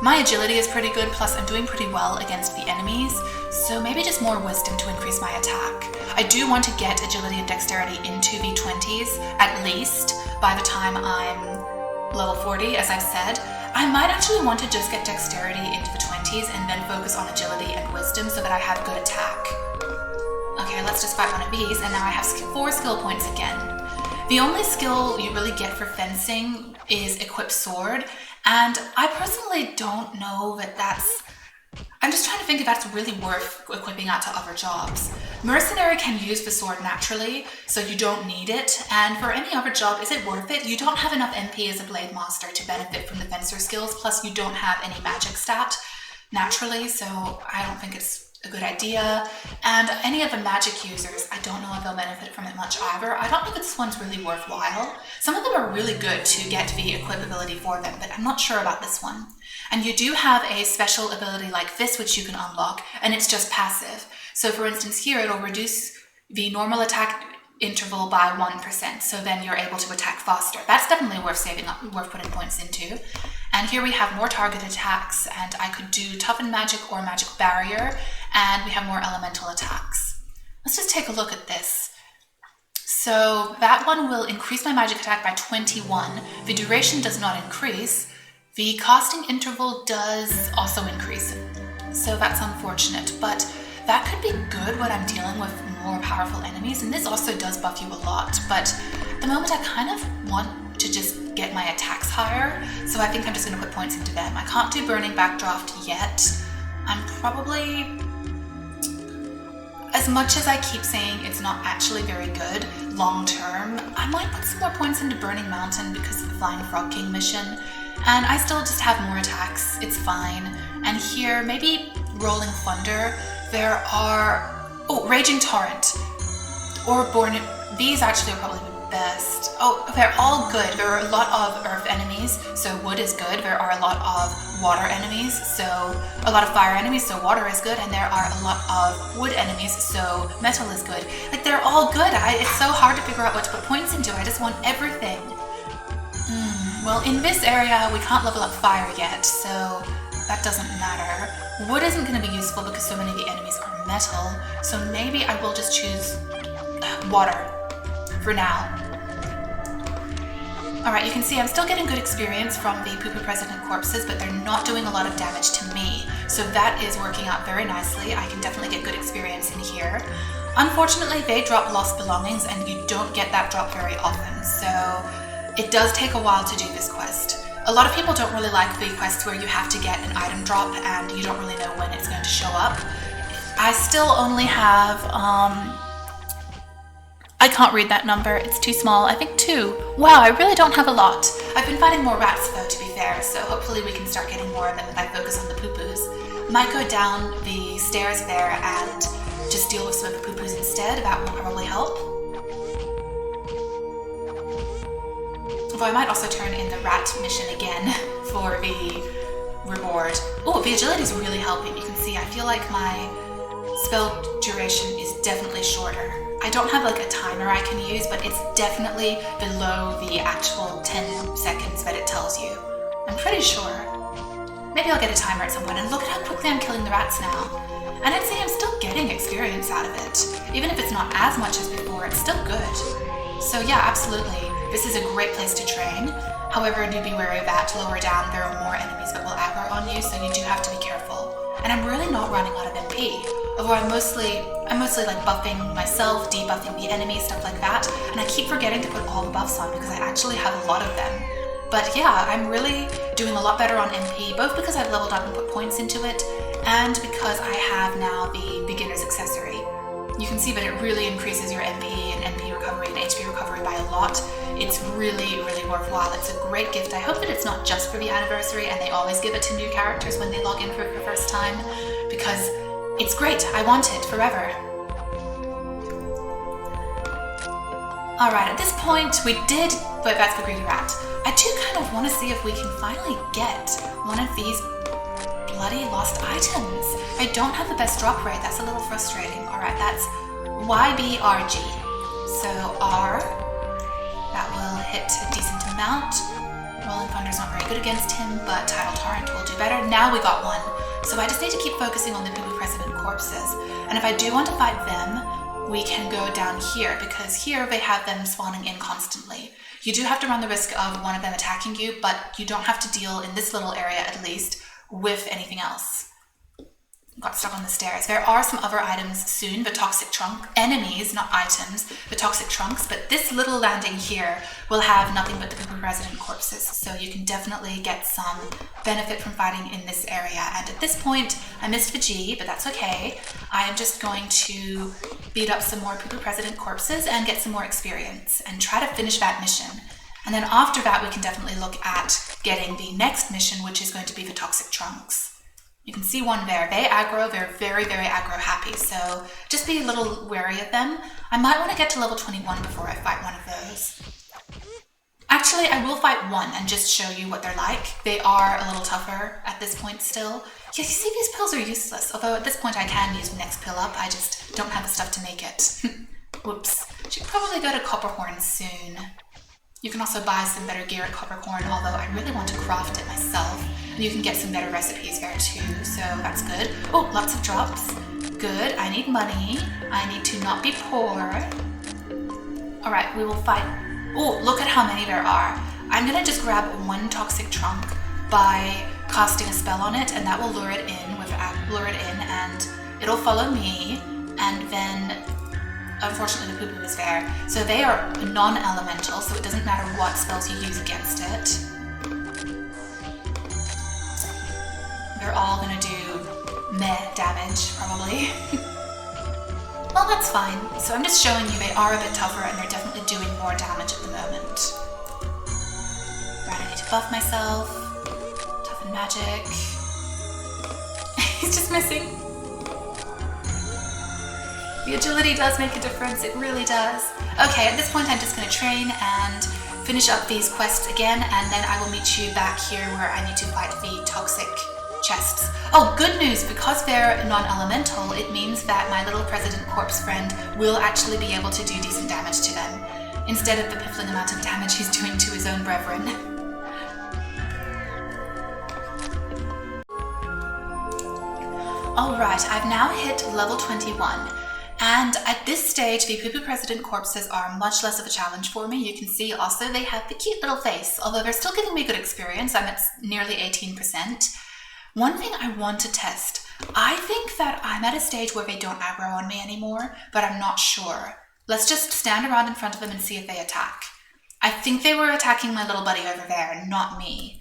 My agility is pretty good, plus I'm doing pretty well against the enemies, so maybe just more wisdom to increase my attack. I do want to get agility and dexterity into the 20s, at least, by the time I'm level 40, as I've said. I might actually want to just get dexterity into the 20s and then focus on agility and wisdom so that I have good attack. Okay, let's just fight one of these, and now I have 4 skill points again. The only skill you really get for fencing is equip sword, and I personally don't know that that's... I'm just trying to think if that's really worth equipping out to other jobs. Mercenary can use the sword naturally, so you don't need it, and for any other job, is it worth it? You don't have enough MP as a blade master to benefit from the fencer skills, plus you don't have any magic stat naturally, so I don't think it's a good idea. And any of the magic users, I don't know if they'll benefit from it much either. I don't think this one's really worthwhile. Some of them are really good to get the equip ability for them, but I'm not sure about this one. And you do have a special ability like this, which you can unlock, and it's just passive. So for instance here, it'll reduce the normal attack interval by 1%, so then you're able to attack faster. That's definitely worth saving up, worth putting points into. And here we have more targeted attacks, and I could do toughen magic or magic barrier, and we have more elemental attacks. Let's just take a look at this. So that one will increase my magic attack by 21. The duration does not increase. The casting interval does also increase. So that's unfortunate, but that could be good when I'm dealing with more powerful enemies, and this also does buff you a lot, but at the moment I kind of want to just get my attacks higher, so I think I'm just going to put points into them. I can't do Burning Backdraft yet. I'm probably, as much as I keep saying it's not actually very good long term, I might put some more points into Burning Mountain because of the Flying Frog King mission, and I still just have more attacks, it's fine. And here, maybe Rolling Thunder. There are, Raging Torrent, or Born, these actually are probably the best. Oh, they're all good. There are a lot of earth enemies, so wood is good. There are a lot of water enemies, so a lot of fire enemies, so water is good. And there are a lot of wood enemies, so metal is good. Like, they're all good. It's so hard to figure out what to put points into. I just want everything. Well, in this area, we can't level up fire yet, so that doesn't matter. Wood isn't going to be useful because so many of the enemies are metal, so maybe I will just choose water for now. Alright, you can see I'm still getting good experience from the Pupus President corpses, but they're not doing a lot of damage to me, so that is working out very nicely. I can definitely get good experience in here. Unfortunately, they drop lost belongings, and you don't get that drop very often, so it does take a while to do this quest. A lot of people don't really like the quests where you have to get an item drop and you don't really know when it's going to show up. I still only have, I can't read that number, it's too small, I think 2. Wow, I really don't have a lot. I've been fighting more rats though, to be fair, so hopefully we can start getting more of them if I focus on the Pupus. Might go down the stairs there and just deal with some of the Pupus instead, that will probably help. Although I might also turn in the rat mission again for the reward. Oh, the agility is really helping. You can see I feel like my spell duration is definitely shorter. I don't have like a timer I can use, but it's definitely below the actual 10 seconds that it tells you. I'm pretty sure. Maybe I'll get a timer at some point, and look at how quickly I'm killing the rats now. And I'd say I'm still getting experience out of it. Even if it's not as much as before, it's still good. So yeah, absolutely. This is a great place to train. However, do be wary of that. Lower down, there are more enemies that will aggro on you, so you do have to be careful. And I'm really not running out of MP. Although I'm mostly like buffing myself, debuffing the enemy, stuff like that. And I keep forgetting to put all the buffs on because I actually have a lot of them. But yeah, I'm really doing a lot better on MP, both because I've leveled up and put points into it, and because I have now the beginner's accessory. You can see that it really increases your MP and NP recovery and HP recovery by a lot It's really, really worthwhile. It's a great gift. I hope that it's not just for the anniversary and they always give it to new characters when they log in for the first time, because it's great. I want it forever. Alright, at this point, we did vote that's the Greedy Rat. I do kind of want to see if we can finally get one of these bloody lost items. I don't have the best drop rate. That's a little frustrating. Alright, that's YBRG. So R, that will hit a decent amount. Rolling Thunder's not very good against him, but Tidal Torrent will do better. Now we got one. So I just need to keep focusing on the Pupus President corpses. And if I do want to fight them, we can go down here, because here they have them spawning in constantly. You do have to run the risk of one of them attacking you, but you don't have to deal, in this little area at least, with anything else. Got stuck on the stairs. There are some other items soon, the toxic trunk. Enemies, not items, the toxic trunks, but this little landing here will have nothing but the Pupus Resident corpses, so you can definitely get some benefit from fighting in this area. And at this point, I missed the G, but that's okay. I am just going to beat up some more Pupus Resident corpses and get some more experience and try to finish that mission. And then after that, we can definitely look at getting the next mission, which is going to be the toxic trunks. You can see one there. They aggro, they're very, very aggro happy, so just be a little wary of them. I might want to get to level 21 before I fight one of those. Actually, I will fight one and just show you what they're like. They are a little tougher at this point still. Yeah, you see, these pills are useless, although at this point I can use the next pill up. I just don't have the stuff to make it. Whoops. Should probably go to Copperhorn soon. You can also buy some better gear at Copperhorn, although I really want to craft it myself. And you can get some better recipes there too, so that's good. Oh, lots of drops. Good. I need money. I need to not be poor. Alright, we will fight. Oh, look at how many there are. I'm gonna just grab one toxic trunk by casting a spell on it, and that will lure it in, and it'll follow me, and then unfortunately the Pupus is there. So they are non-elemental, so it doesn't matter what spells you use against it. They're all gonna do meh damage, probably. Well, that's fine. So I'm just showing you they are a bit tougher and they're definitely doing more damage at the moment. Right, I need to buff myself. Toughen magic. He's just missing. The agility does make a difference, it really does. Okay, at this point I'm just going to train and finish up these quests again, and then I will meet you back here where I need to fight the toxic chests. Oh, good news, because they're non-elemental, it means that my little President Corpse friend will actually be able to do decent damage to them, instead of the piffling amount of damage he's doing to his own brethren. Alright, I've now hit level 21. And at this stage, the Pupus President corpses are much less of a challenge for me. You can see also they have the cute little face, although they're still giving me good experience. I'm at nearly 18%. One thing I want to test, I think that I'm at a stage where they don't aggro on me anymore, but I'm not sure. Let's just stand around in front of them and see if they attack. I think they were attacking my little buddy over there, not me.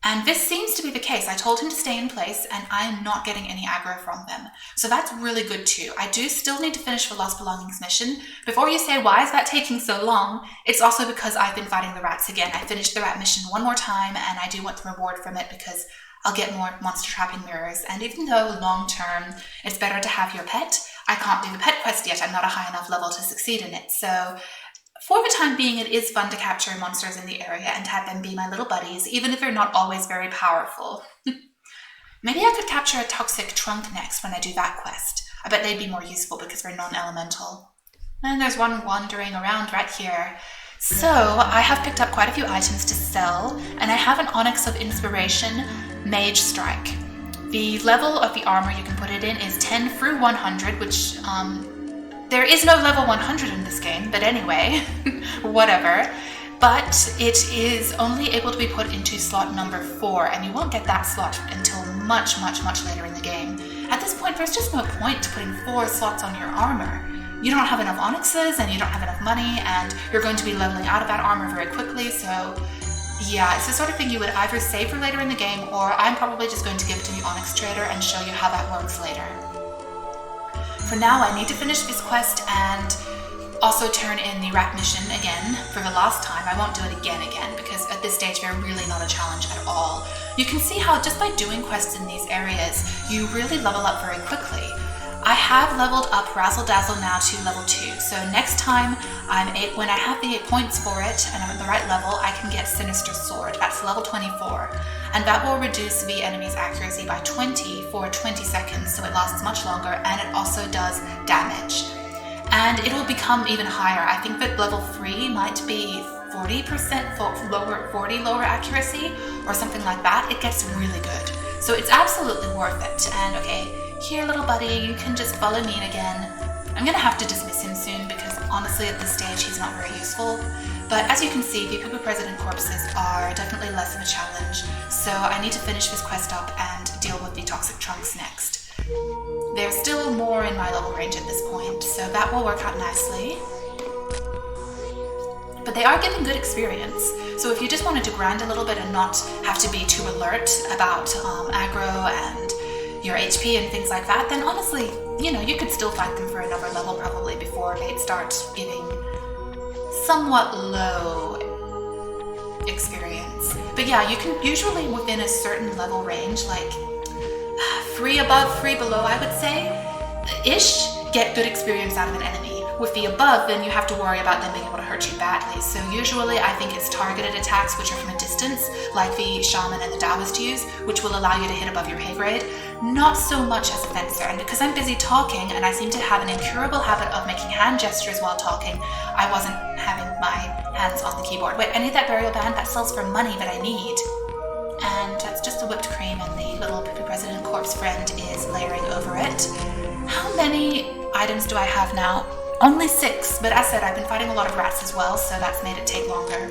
And this seems to be the case. I told him to stay in place and I'm not getting any aggro from them. So that's really good too. I do still need to finish the Lost Belongings mission. Before you say, why is that taking so long? It's also because I've been fighting the rats again. I finished the rat mission one more time and I do want the reward from it because I'll get more monster trapping mirrors. And even though long term it's better to have your pet, I can't do the pet quest yet. I'm not a high enough level to succeed in it. So for the time being, it is fun to capture monsters in the area and have them be my little buddies, even if they're not always very powerful. Maybe I could capture a toxic trunk next when I do that quest. I bet they'd be more useful because they're non-elemental. And there's one wandering around right here. So I have picked up quite a few items to sell, and I have an Onyx of Inspiration Mage Strike. The level of the armor you can put it in is 10 through 100, which there is no level 100 in this game, but anyway, whatever. But it is only able to be put into slot number 4, and you won't get that slot until much, much, much later in the game. At this point, there's just no point to putting 4 slots on your armor. You don't have enough onyxes, and you don't have enough money, and you're going to be leveling out of that armor very quickly, so yeah, it's the sort of thing you would either save for later in the game, or I'm probably just going to give it to the Onyx Trader and show you how that works later. For now, I need to finish this quest and also turn in the rat mission again for the last time. I won't do it again because at this stage they're really not a challenge at all. You can see how just by doing quests in these areas, you really level up very quickly. I have leveled up Razzle Dazzle now to level 2, so next time when I have the 8 points for it and I'm at the right level, I can get Sinister Sword. That's level 24, and that will reduce the enemy's accuracy by 20 for 20 seconds, so it lasts much longer, and it also does damage. And it will become even higher. I think that level 3 might be 40% lower accuracy or something like that. It gets really good. So it's absolutely worth it. And okay, here little buddy, you can just follow me again. I'm gonna have to dismiss him soon because honestly at this stage he's not very useful. But as you can see, the Pupus President corpses are definitely less of a challenge. So I need to finish this quest up and deal with the toxic trunks next. There's still more in my level range at this point, so that will work out nicely. But they are giving good experience, so if you just wanted to grind a little bit and not have to be too alert about aggro and your HP and things like that, then honestly, you know, you could still fight them for another level probably before they'd start giving somewhat low experience. But yeah, you can usually within a certain level range, like 3 above, 3 below, I would say, ish, get good experience out of an enemy. With the above, then you have to worry about them being able to hurt you badly. So usually I think it's targeted attacks which are from a distance, like the Shaman and the Taoist use, which will allow you to hit above your pay grade. Not so much as a fencer, and because I'm busy talking and I seem to have an incurable habit of making hand gestures while talking, I wasn't having my hands on the keyboard. Wait, I need that burial band that sells for money that I need. And that's just the whipped cream, and the little Pupus President corpse friend is layering over it. How many items do I have now? Only 6, but as said, I've been fighting a lot of rats as well, so that's made it take longer.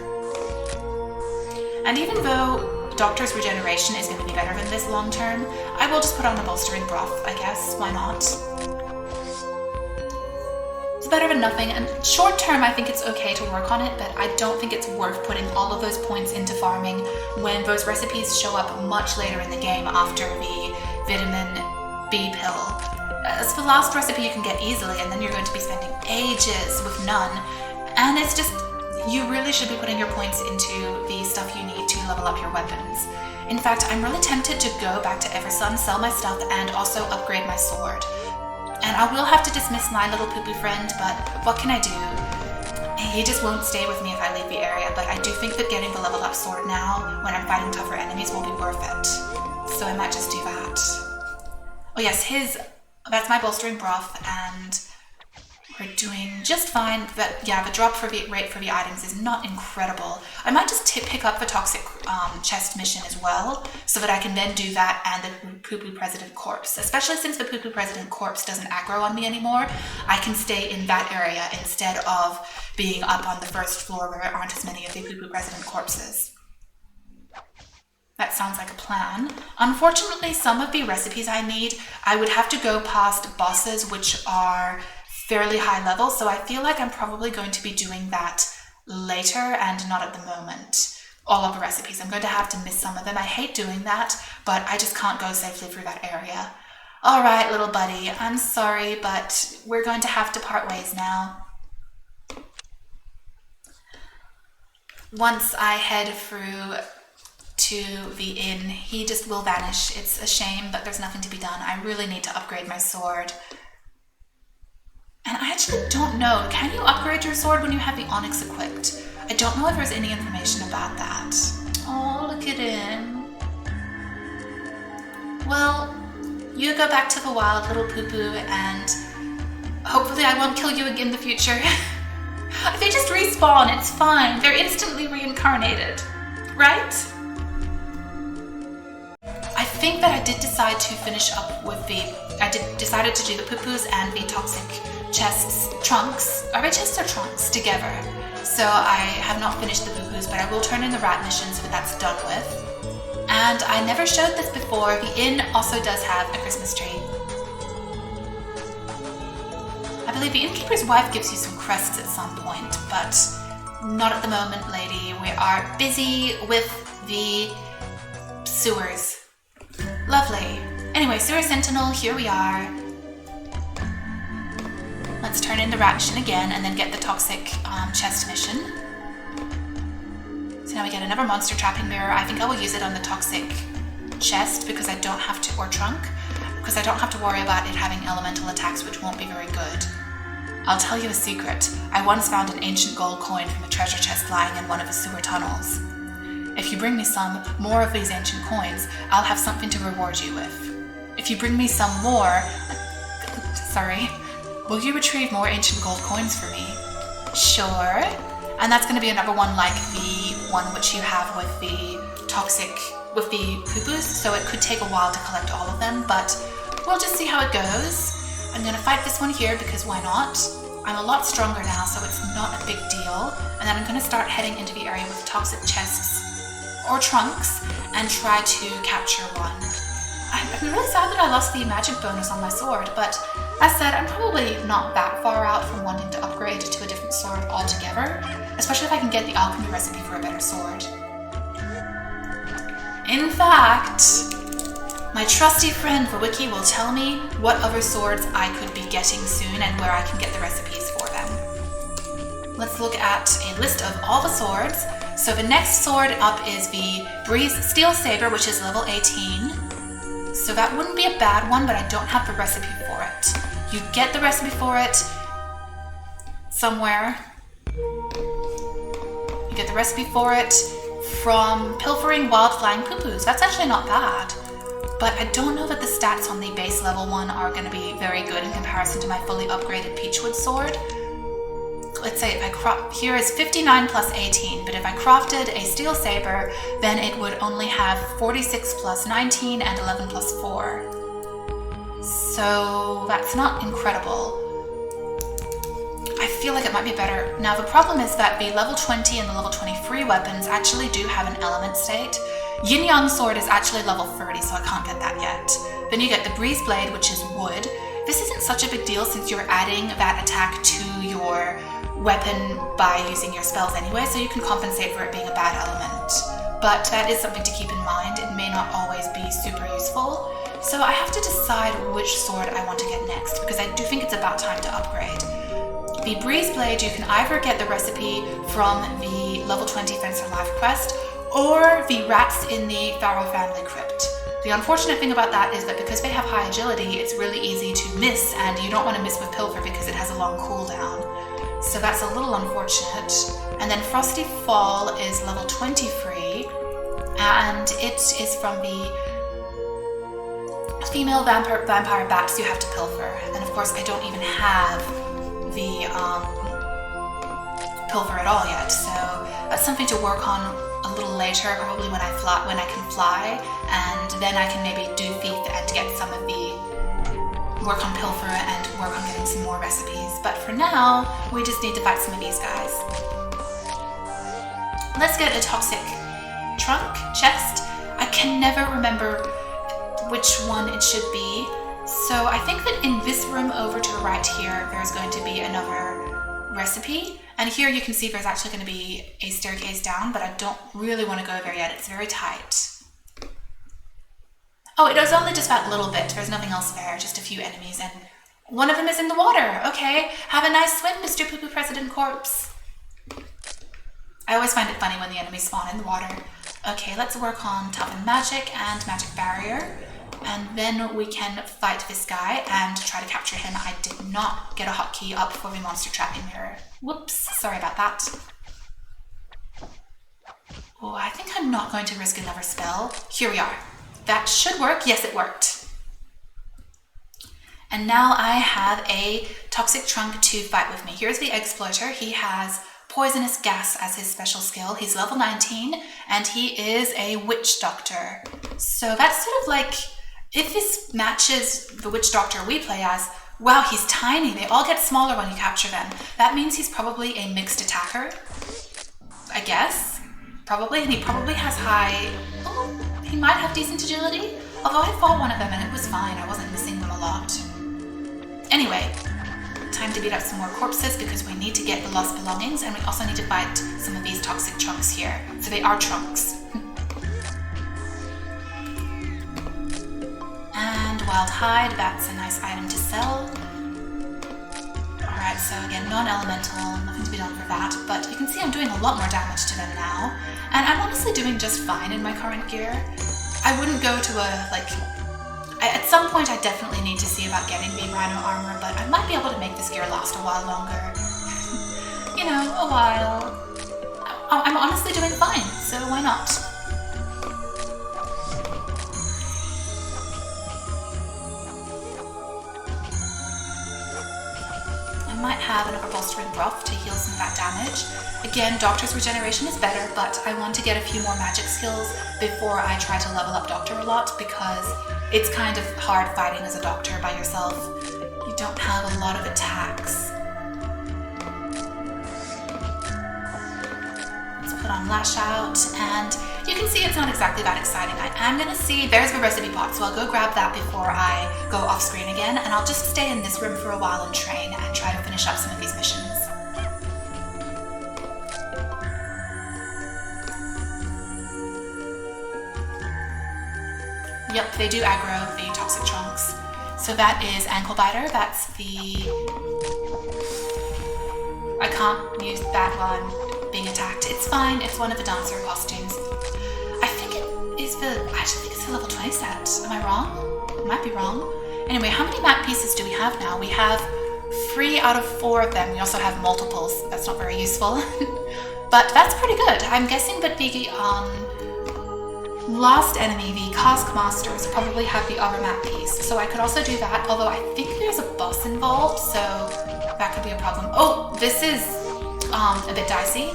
And even though Doctor's regeneration is going to be better than this long term, I will just put on the bolstering broth, I guess. Why not? It's better than nothing, and short term I think it's okay to work on it, but I don't think it's worth putting all of those points into farming when those recipes show up much later in the game after the vitamin B pill. As for the last recipe you can get easily, and then you're going to be spending ages with none, and it's just, you really should be putting your points into the stuff you need to level up your weapons. In fact, I'm really tempted to go back to Eversun, sell my stuff, and also upgrade my sword. And I will have to dismiss my little Pupus friend, but what can I do? He just won't stay with me if I leave the area, but I do think that getting the leveled up sword now, when I'm fighting tougher enemies, will be worth it. So I might just do that. Oh yes, that's my bolstering broth, and we're doing just fine. But yeah, the drop rate for the items is not incredible. I might just pick up the toxic chest mission as well, so that I can then do that and the Pupus President corpse. Especially since the Pupus President corpse doesn't aggro on me anymore, I can stay in that area instead of being up on the first floor where there aren't as many of the Pupus President corpses. That sounds like a plan. Unfortunately, some of the recipes I need, I would have to go past bosses which are fairly high level, so I feel like I'm probably going to be doing that later and not at the moment. All of the recipes, I'm going to have to miss some of them. I hate doing that, but I just can't go safely through that area. All right, little buddy, I'm sorry, but we're going to have to part ways now. Once I head through to the inn, he just will vanish. It's a shame, but there's nothing to be done. I really need to upgrade my sword. And I actually don't know, can you upgrade your sword when you have the onyx equipped? I don't know if there's any information about that. Oh, look at him. Well, you go back to the wild, little Pupus, and hopefully I won't kill you again in the future. They just respawn, it's fine. They're instantly reincarnated, right? I think that I did decide to finish up with decided to do the Pupus and the toxic chests, trunks. Are they chests or trunks together? So I have not finished the Pupus, but I will turn in the rat mission so that that's done with. And I never showed this before, the inn also does have a Christmas tree. I believe the innkeeper's wife gives you some crests at some point, but not at the moment, lady. We are busy with the sewers. Lovely. Anyway, Sewer Sentinel, here we are. Let's turn in the rat mission again and then get the toxic chest mission. So now we get another monster trapping mirror. I think I will use it on the toxic chest because I don't have to, or trunk, because I don't have to worry about it having elemental attacks, which won't be very good. I'll tell you a secret. I once found an ancient gold coin from a treasure chest lying in one of the sewer tunnels. If you bring me some more of these ancient coins, I'll have something to reward you with. If you bring me some more... Sorry. Will you retrieve more ancient gold coins for me? Sure. And that's going to be another one like the one which you have with the toxic, with the Pupus, so it could take a while to collect all of them, but we'll just see how it goes. I'm going to fight this one here because why not? I'm a lot stronger now, so it's not a big deal. And then I'm going to start heading into the area with toxic chests or trunks and try to capture one. I'm really sad that I lost the magic bonus on my sword, but as said, I'm probably not that far out from wanting to upgrade to a different sword altogether, especially if I can get the alchemy recipe for a better sword. In fact, my trusty friend the wiki will tell me what other swords I could be getting soon and where I can get the recipes for them. Let's look at a list of all the swords. So the next sword up is the Breeze Steel Saber, which is level 18. So that wouldn't be a bad one, but I don't have the recipe for it. You get the recipe for it somewhere. You get the recipe for it from pilfering wild flying Pupus. That's actually not bad. But I don't know that the stats on the base level one are going to be very good in comparison to my fully upgraded Peachwood sword. Let's say if I here is 59 plus 18, but if I crafted a steel saber, then it would only have 46 plus 19 and 11 plus 4. So that's not incredible. I feel like it might be better. Now the problem is that the level 20 and the level 23 weapons actually do have an element state. Yin Yang sword is actually level 30, so I can't get that yet. Then you get the Breeze Blade, which is wood. This isn't such a big deal since you're adding that attack to your weapon by using your spells anyway, so you can compensate for it being a bad element. But that is something to keep in mind. It may not always be super useful. So I have to decide which sword I want to get next, because I do think it's about time to upgrade. The Breeze Blade, you can either get the recipe from the level 20 Fencer Life quest, or the rats in the Pharaoh family crypt. The unfortunate thing about that is that because they have high agility, it's really easy to miss, and you don't want to miss with Pilfer because it has a long cooldown. So that's a little unfortunate. And then Frosty Fall is level 23, and it is from the female vampire bats you have to pilfer. And of course I don't even have the pilfer at all yet, so that's something to work on a little later, probably when I can fly, and then I can maybe do thief and get some of the work on pilfer and work on getting some more recipes. But for now, we just need to fight some of these guys. Let's get a toxic trunk chest. I can never remember which one it should be. So I think that in this room over to the right here, there's going to be another recipe. And here you can see there's actually going to be a staircase down, but I don't really want to go there yet. It's very tight. Oh, it was only just that little bit. There's nothing else there, just a few enemies, and one of them is in the water. Okay, have a nice swim, Mr. Poo Poo President Corpse. I always find it funny when the enemies spawn in the water. Okay, let's work on Toughen Magic and Magic Barrier. And then we can fight this guy and try to capture him. I did not get a hotkey up for the monster trapping mirror. Whoops, sorry about that. Oh, I think I'm not going to risk another spell. Here we are. That should work. Yes, it worked. And now I have a toxic trunk to fight with me. Here's the Exploiter. He has poisonous gas as his special skill. He's level 19 and he is a witch doctor. So that's sort of like, if this matches the witch doctor we play as, wow, he's tiny. They all get smaller when you capture them. That means he's probably a mixed attacker, I guess. Probably, and he probably has high, oh, he might have decent agility. Although I fought one of them and it was fine. I wasn't missing them a lot. Anyway, time to beat up some more corpses because we need to get the lost belongings, and we also need to fight some of these toxic trunks here. So they are trunks. And Wild Hide, that's a nice item to sell. Alright, Alright, so again, non-elemental, nothing to be done for that, but you can see I'm doing a lot more damage to them now, and I'm honestly doing just fine in my current gear. I wouldn't go to at some point I definitely need to see about getting the rhino armor, but I might be able to make this gear last a while longer. You know, a while. I'm honestly doing fine, so why not? I might have another bolstering buff to heal some of that damage. Again, Doctor's regeneration is better, but I want to get a few more magic skills before I try to level up Doctor a lot, because it's kind of hard fighting as a Doctor by yourself. You don't have a lot of attacks. Let's put on Lash Out, and you can see it's not exactly that exciting. I am going to see, there's the recipe pot, so I'll go grab that before I go off screen again, and I'll just stay in this room for a while and train and try to finish up some of these missions. Yep, they do aggro the toxic chunks. So that is Ankle Biter, that's the... I can't use that while I'm being attacked. It's fine, it's one of the dancer costumes. I think it is the... I actually think it's the level 20 set. Am I wrong? I might be wrong. Anyway, how many map pieces do we have now? We have 3 out of 4 of them. We also have multiples. That's not very useful. But that's pretty good. I'm guessing that the last enemy, the Cask Masters, probably have the other map piece. So I could also do that, although I think there's a boss involved, so that could be a problem. Oh, this is a bit dicey.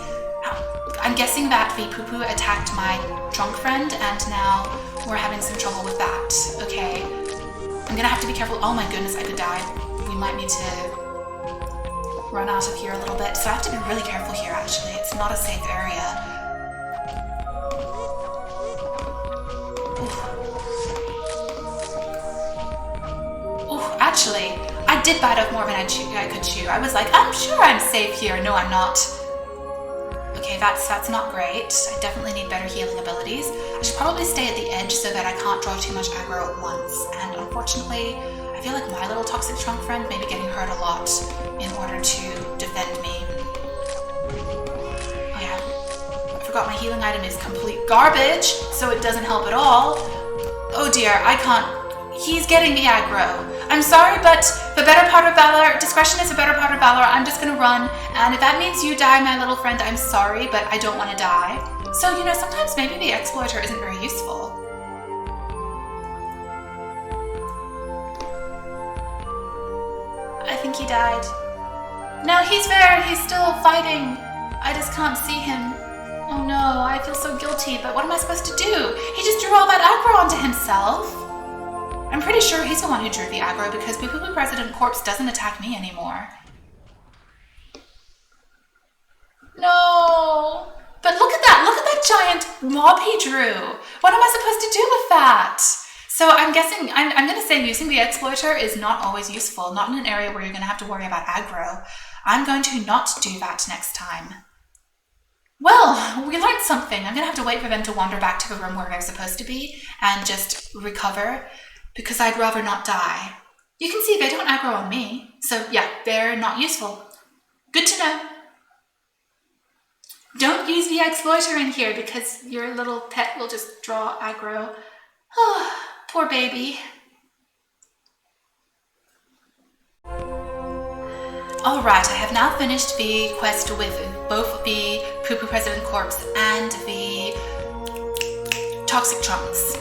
I'm guessing that the Pupus attacked my drunk friend, and now we're having some trouble with that. Okay, I'm gonna have to be careful. Oh my goodness, I could die. We might need to run out of here a little bit. So I have to be really careful here, actually. It's not a safe area. Ooh, actually, I did bite off more than I could chew. I was like, I'm sure I'm safe here. No, I'm not. Okay, that's not great. I definitely need better healing abilities. I should probably stay at the edge so that I can't draw too much aggro at once. And unfortunately, I feel like my little toxic trunk friend may be getting hurt a lot in order to defend me. Oh yeah, I forgot my healing item is complete garbage, so it doesn't help at all. Oh dear, I can't. He's getting the aggro. I'm sorry, but the better part of valor, discretion is the better part of valor. I'm just gonna run, and if that means you die, my little friend, I'm sorry, but I don't want to die. So, you know, sometimes maybe the exploiter isn't very useful. I think he died. No, he's there. He's still fighting. I just can't see him. Oh no, I feel so guilty, but what am I supposed to do? He just drew all that aggro onto himself. I'm pretty sure he's the one who drew the aggro because Pupus President Corpse doesn't attack me anymore. No! But look at that giant mob he drew! What am I supposed to do with that? So I'm guessing, I'm going to say using the exploiter is not always useful, not in an area where you're going to have to worry about aggro. I'm going to not do that next time. Well, we learned something. I'm going to have to wait for them to wander back to the room where they're supposed to be and just recover, because I'd rather not die. You can see they don't aggro on me, so yeah, they're not useful. Good to know. Don't use the exploiter in here because your little pet will just draw aggro. Oh, poor baby. Alright, I have now finished the quest with both the Pupus President Corpse and the Toxic Trunks.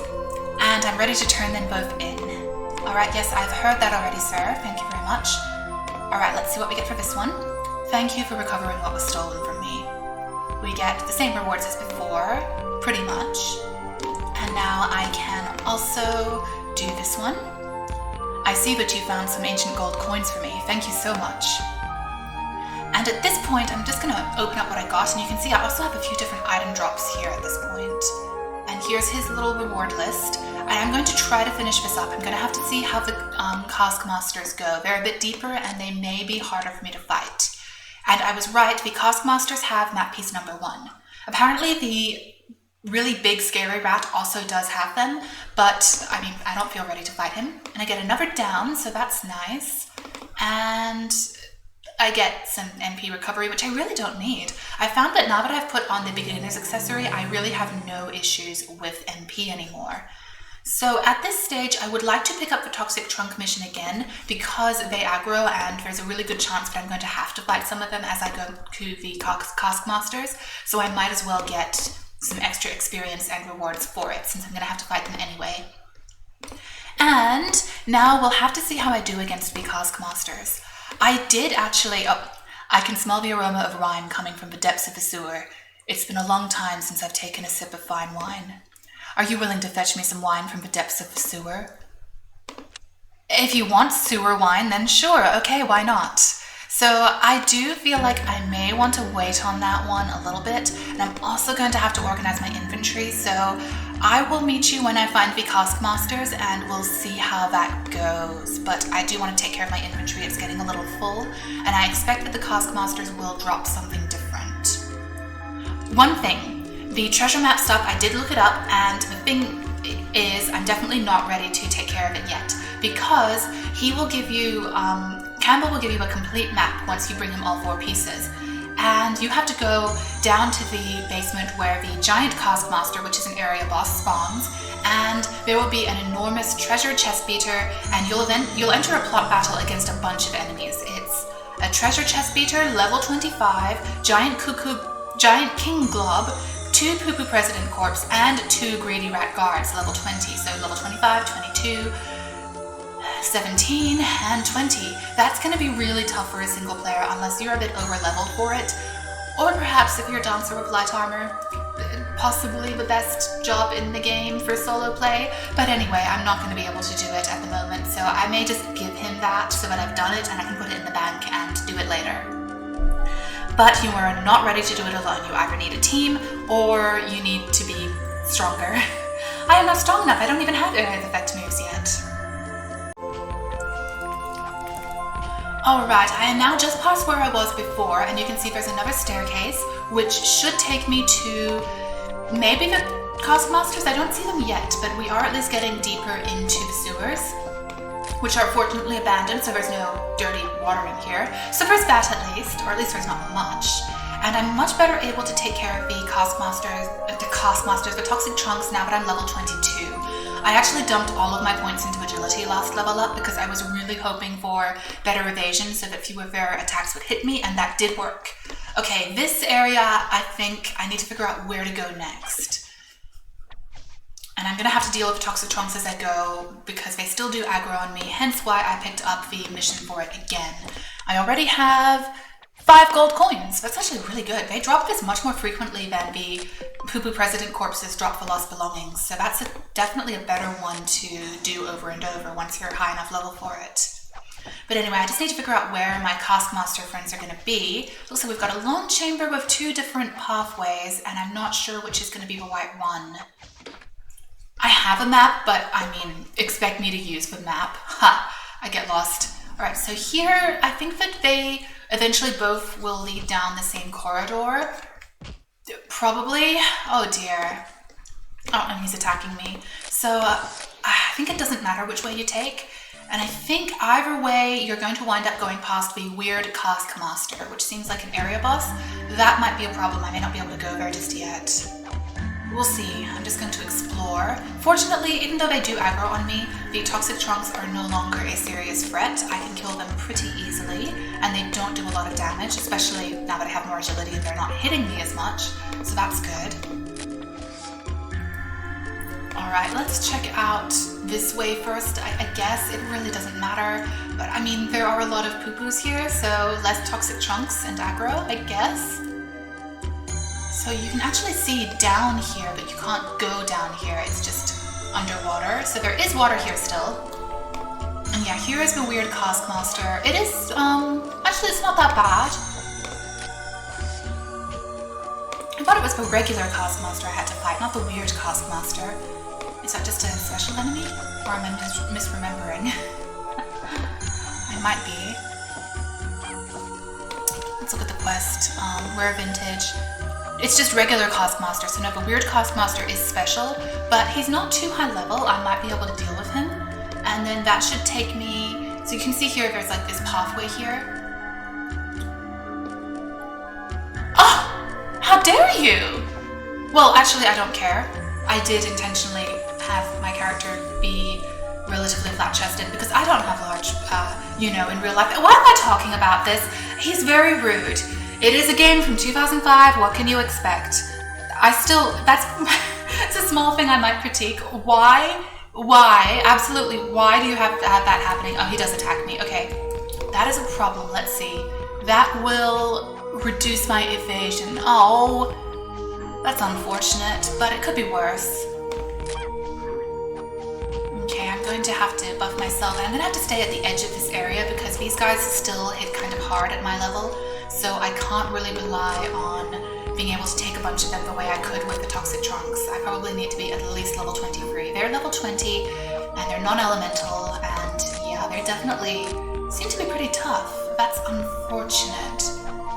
And I'm ready to turn them both in. Alright, yes, I've heard that already, sir. Thank you very much. Alright, let's see what we get for this one. Thank you for recovering what was stolen from me. We get the same rewards as before, pretty much. And now I can also do this one. I see that you found some ancient gold coins for me. Thank you so much. And at this point, I'm just going to open up what I got, and you can see I also have a few different item drops here at this point. And here's his little reward list. I am going to try to finish this up. I'm going to have to see how the Cask Masters go. They're a bit deeper, and they may be harder for me to fight. And I was right, the Cask Masters have map piece number 1. Apparently the really big scary rat also does have them, but I mean, I don't feel ready to fight him. And I get another down, so that's nice. And I get some MP recovery, which I really don't need. I found that now that I've put on the beginner's accessory, I really have no issues with MP anymore. So at this stage, I would like to pick up the Toxic Trunk mission again because they aggro and there's a really good chance that I'm going to have to fight some of them as I go to the Cask Masters. So I might as well get some extra experience and rewards for it since I'm going to have to fight them anyway. And now we'll have to see how I do against the Cask Masters. I did actually... Oh, I can smell the aroma of wine coming from the depths of the sewer. It's been a long time since I've taken a sip of fine wine. Are you willing to fetch me some wine from the depths of the sewer? If you want sewer wine, then sure, okay, why not? So I do feel like I may want to wait on that one a little bit, and I'm also going to have to organize my inventory, so I will meet you when I find the Cask Masters and we'll see how that goes. But I do want to take care of my inventory, it's getting a little full, and I expect that the Cask Masters will drop something different. One thing. The treasure map stuff, I did look it up, and the thing is I'm definitely not ready to take care of it yet because he will give you, Campbell will give you a complete map once you bring him all 4 pieces. And you have to go down to the basement where the giant Cask Master, which is an area boss, spawns, and there will be an enormous treasure chest beater, and you'll enter a plot battle against a bunch of enemies. It's a treasure chest beater, level 25, giant king glob, 2 Pupus President Corps, and 2 Greedy Rat Guards, level 20. So level 25, 22, 17, and 20. That's going to be really tough for a single player unless you're a bit over-leveled for it. Or perhaps if you're a dancer with light armor, possibly the best job in the game for solo play. But anyway, I'm not going to be able to do it at the moment, so I may just give him that so that I've done it and I can put it in the bank and do it later. But you are not ready to do it alone. You either need a team or you need to be stronger. I am not strong enough. I don't even have area of effect moves yet. Alright, I am now just past where I was before, and you can see there's another staircase which should take me to maybe the Cask Masters. I don't see them yet, but we are at least getting deeper into the sewers, which are fortunately abandoned, so there's no dirty water in here. So there's that at least, or at least there's not much. And I'm much better able to take care of the Toxic Trunks now that I'm level 22. I actually dumped all of my points into agility last level up because I was really hoping for better evasion so that fewer of their attacks would hit me, and that did work. Okay, this area, I think I need to figure out where to go next. And I'm going to have to deal with Toxic Trunks as I go because they still do aggro on me, hence why I picked up the mission for it again. I already have 5 gold coins. That's actually really good. They drop this much more frequently than the Pupus President Corpses drop for lost belongings, so that's definitely a better one to do over and over once you're high enough level for it. But anyway, I just need to figure out where my Cask Master friends are going to be. Looks like we've got a long chamber with 2 different pathways, and I'm not sure which is going to be the right one. I have a map, but I mean, expect me to use the map. Ha! I get lost. Alright, so here, I think that they eventually both will lead down the same corridor. Probably. Oh dear. Oh, and he's attacking me. So, I think it doesn't matter which way you take. And I think either way, you're going to wind up going past the weird Cask Master, which seems like an area boss. That might be a problem. I may not be able to go there just yet. We'll see. I'm just going to explore. Fortunately, even though they do aggro on me, the Toxic Trunks are no longer a serious threat. I can kill them pretty easily, and they don't do a lot of damage, especially now that I have more agility and they're not hitting me as much, so that's good. Alright, let's check out this way first. I guess it really doesn't matter, but I mean, there are a lot of Pupus here, so less Toxic Trunks and aggro, I guess. So you can actually see down here, but you can't go down here. It's just underwater. So there is water here still. And yeah, here is the weird Cask Master. It is, actually it's not that bad. I thought it was the regular Cask Master I had to fight, not the weird Cask Master. Is that just a special enemy? Or am I misremembering? I might be. Let's look at the quest. Rare Vintage. It's just regular Cask Master, so no, the weird Cask Master is special, but he's not too high level. I might be able to deal with him. And then that should take me, so you can see here there's like this pathway here. How dare you? Well, actually, I don't care. I did intentionally have my character be relatively flat-chested because I don't have large, in real life. Why am I talking about this? He's very rude. It is a game from 2005. What can you expect? It's a small thing I might critique. Why, absolutely, why do you have that happening? Oh, he does attack me. Okay, that is a problem. Let's see. That will reduce my evasion. Oh, that's unfortunate, but it could be worse. Okay, I'm going to have to buff myself, and I'm going to have to stay at the edge of this area because these guys still hit kind of hard at my level, so I can't really rely on being able to take a bunch of them the way I could with the toxic trunks. I probably need to be at least level 23. They're level 20, and they're non-elemental, and yeah, they definitely seem to be pretty tough. That's unfortunate.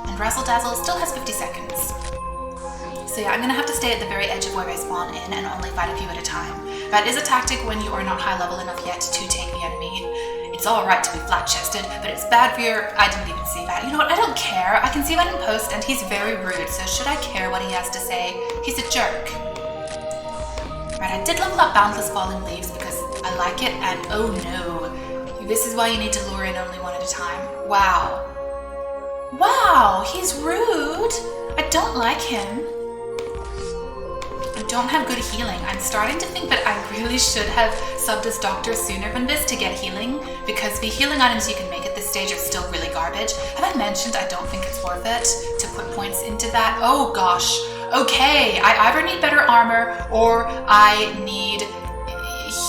And Razzle Dazzle still has 50 seconds. So yeah, I'm going to have to stay at the very edge of where I spawn in and only fight a few at a time. That is a tactic when you are not high level enough yet to take the enemy. It's alright to be flat-chested, but it's bad for your... I didn't even see that. You know what? I don't care. I can see that in post, and he's very rude, so should I care what he has to say? He's a jerk. Right, I did level up Boundless Fallen Leaves because I like it, and oh no. This is why you need to lure in only one at a time. Wow. Wow, he's rude. I don't like him. I don't have good healing. I'm starting to think that I really should have subbed as Doctor sooner than this to get healing, because the healing items you can make at this stage are still really garbage. Have I mentioned I don't think it's worth it to put points into that? Oh gosh. Okay, I either need better armor or I need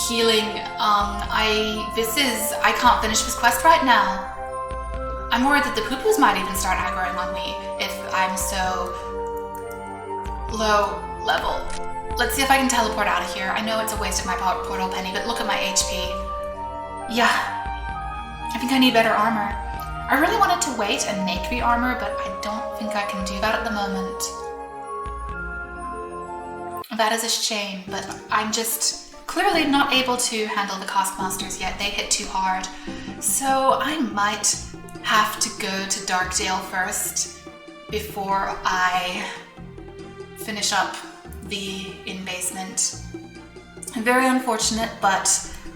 healing. I can't finish this quest right now. I'm worried that the Pupus might even start aggroing on me if I'm so low level. Let's see if I can teleport out of here. I know it's a waste of my portal penny, but look at my HP. Yeah, I think I need better armor. I really wanted to wait and make the armor, but I don't think I can do that at the moment. That is a shame, but I'm just clearly not able to handle the Taskmasters yet. They hit too hard. So I might have to go to Darkdale first before I finish up the in-basement. Very unfortunate, but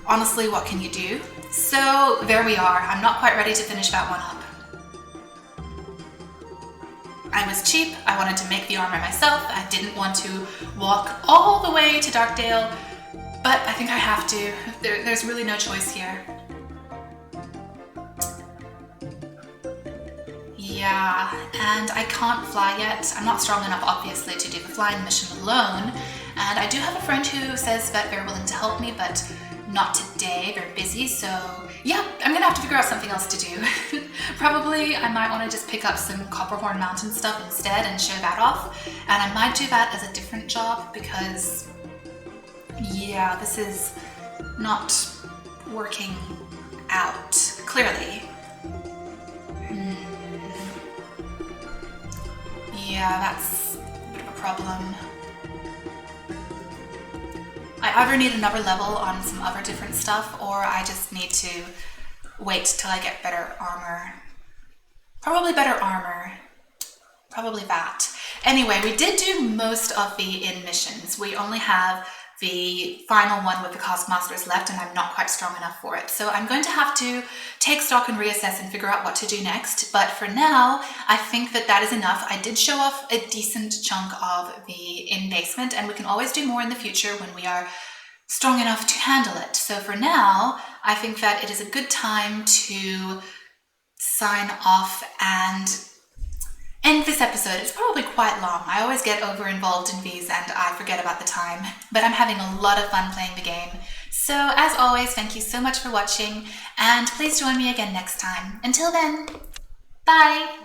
honestly, what can you do? So there we are. I'm not quite ready to finish that one up. I was cheap. I wanted to make the armor myself. I didn't want to walk all the way to Darkdale, but I think I have to. There's really no choice here. Yeah, and I can't fly yet. I'm not strong enough, obviously, to do the flying mission alone. And I do have a friend who says that they're willing to help me, but not today. They're busy, so yeah, I'm gonna have to figure out something else to do. Probably I might want to just pick up some Copperhorn Mountain stuff instead and show that off. And I might do that as a different job because, yeah, this is not working out, clearly. Yeah, that's a bit of a problem. I either need another level on some other different stuff, or I just need to wait till I get better armor. Probably better armor. Probably that. Anyway, we did do most of the in missions. We only have the final one with the Taskmasters left, and I'm not quite strong enough for it. So I'm going to have to take stock and reassess and figure out what to do next. But for now, I think that that is enough. I did show off a decent chunk of the in-basement, and we can always do more in the future when we are strong enough to handle it. So for now, I think that it is a good time to sign off and end this episode. It's probably quite long. I always get over involved in these and I forget about the time, but I'm having a lot of fun playing the game. So as always, thank you so much for watching, and please join me again next time. Until then, bye!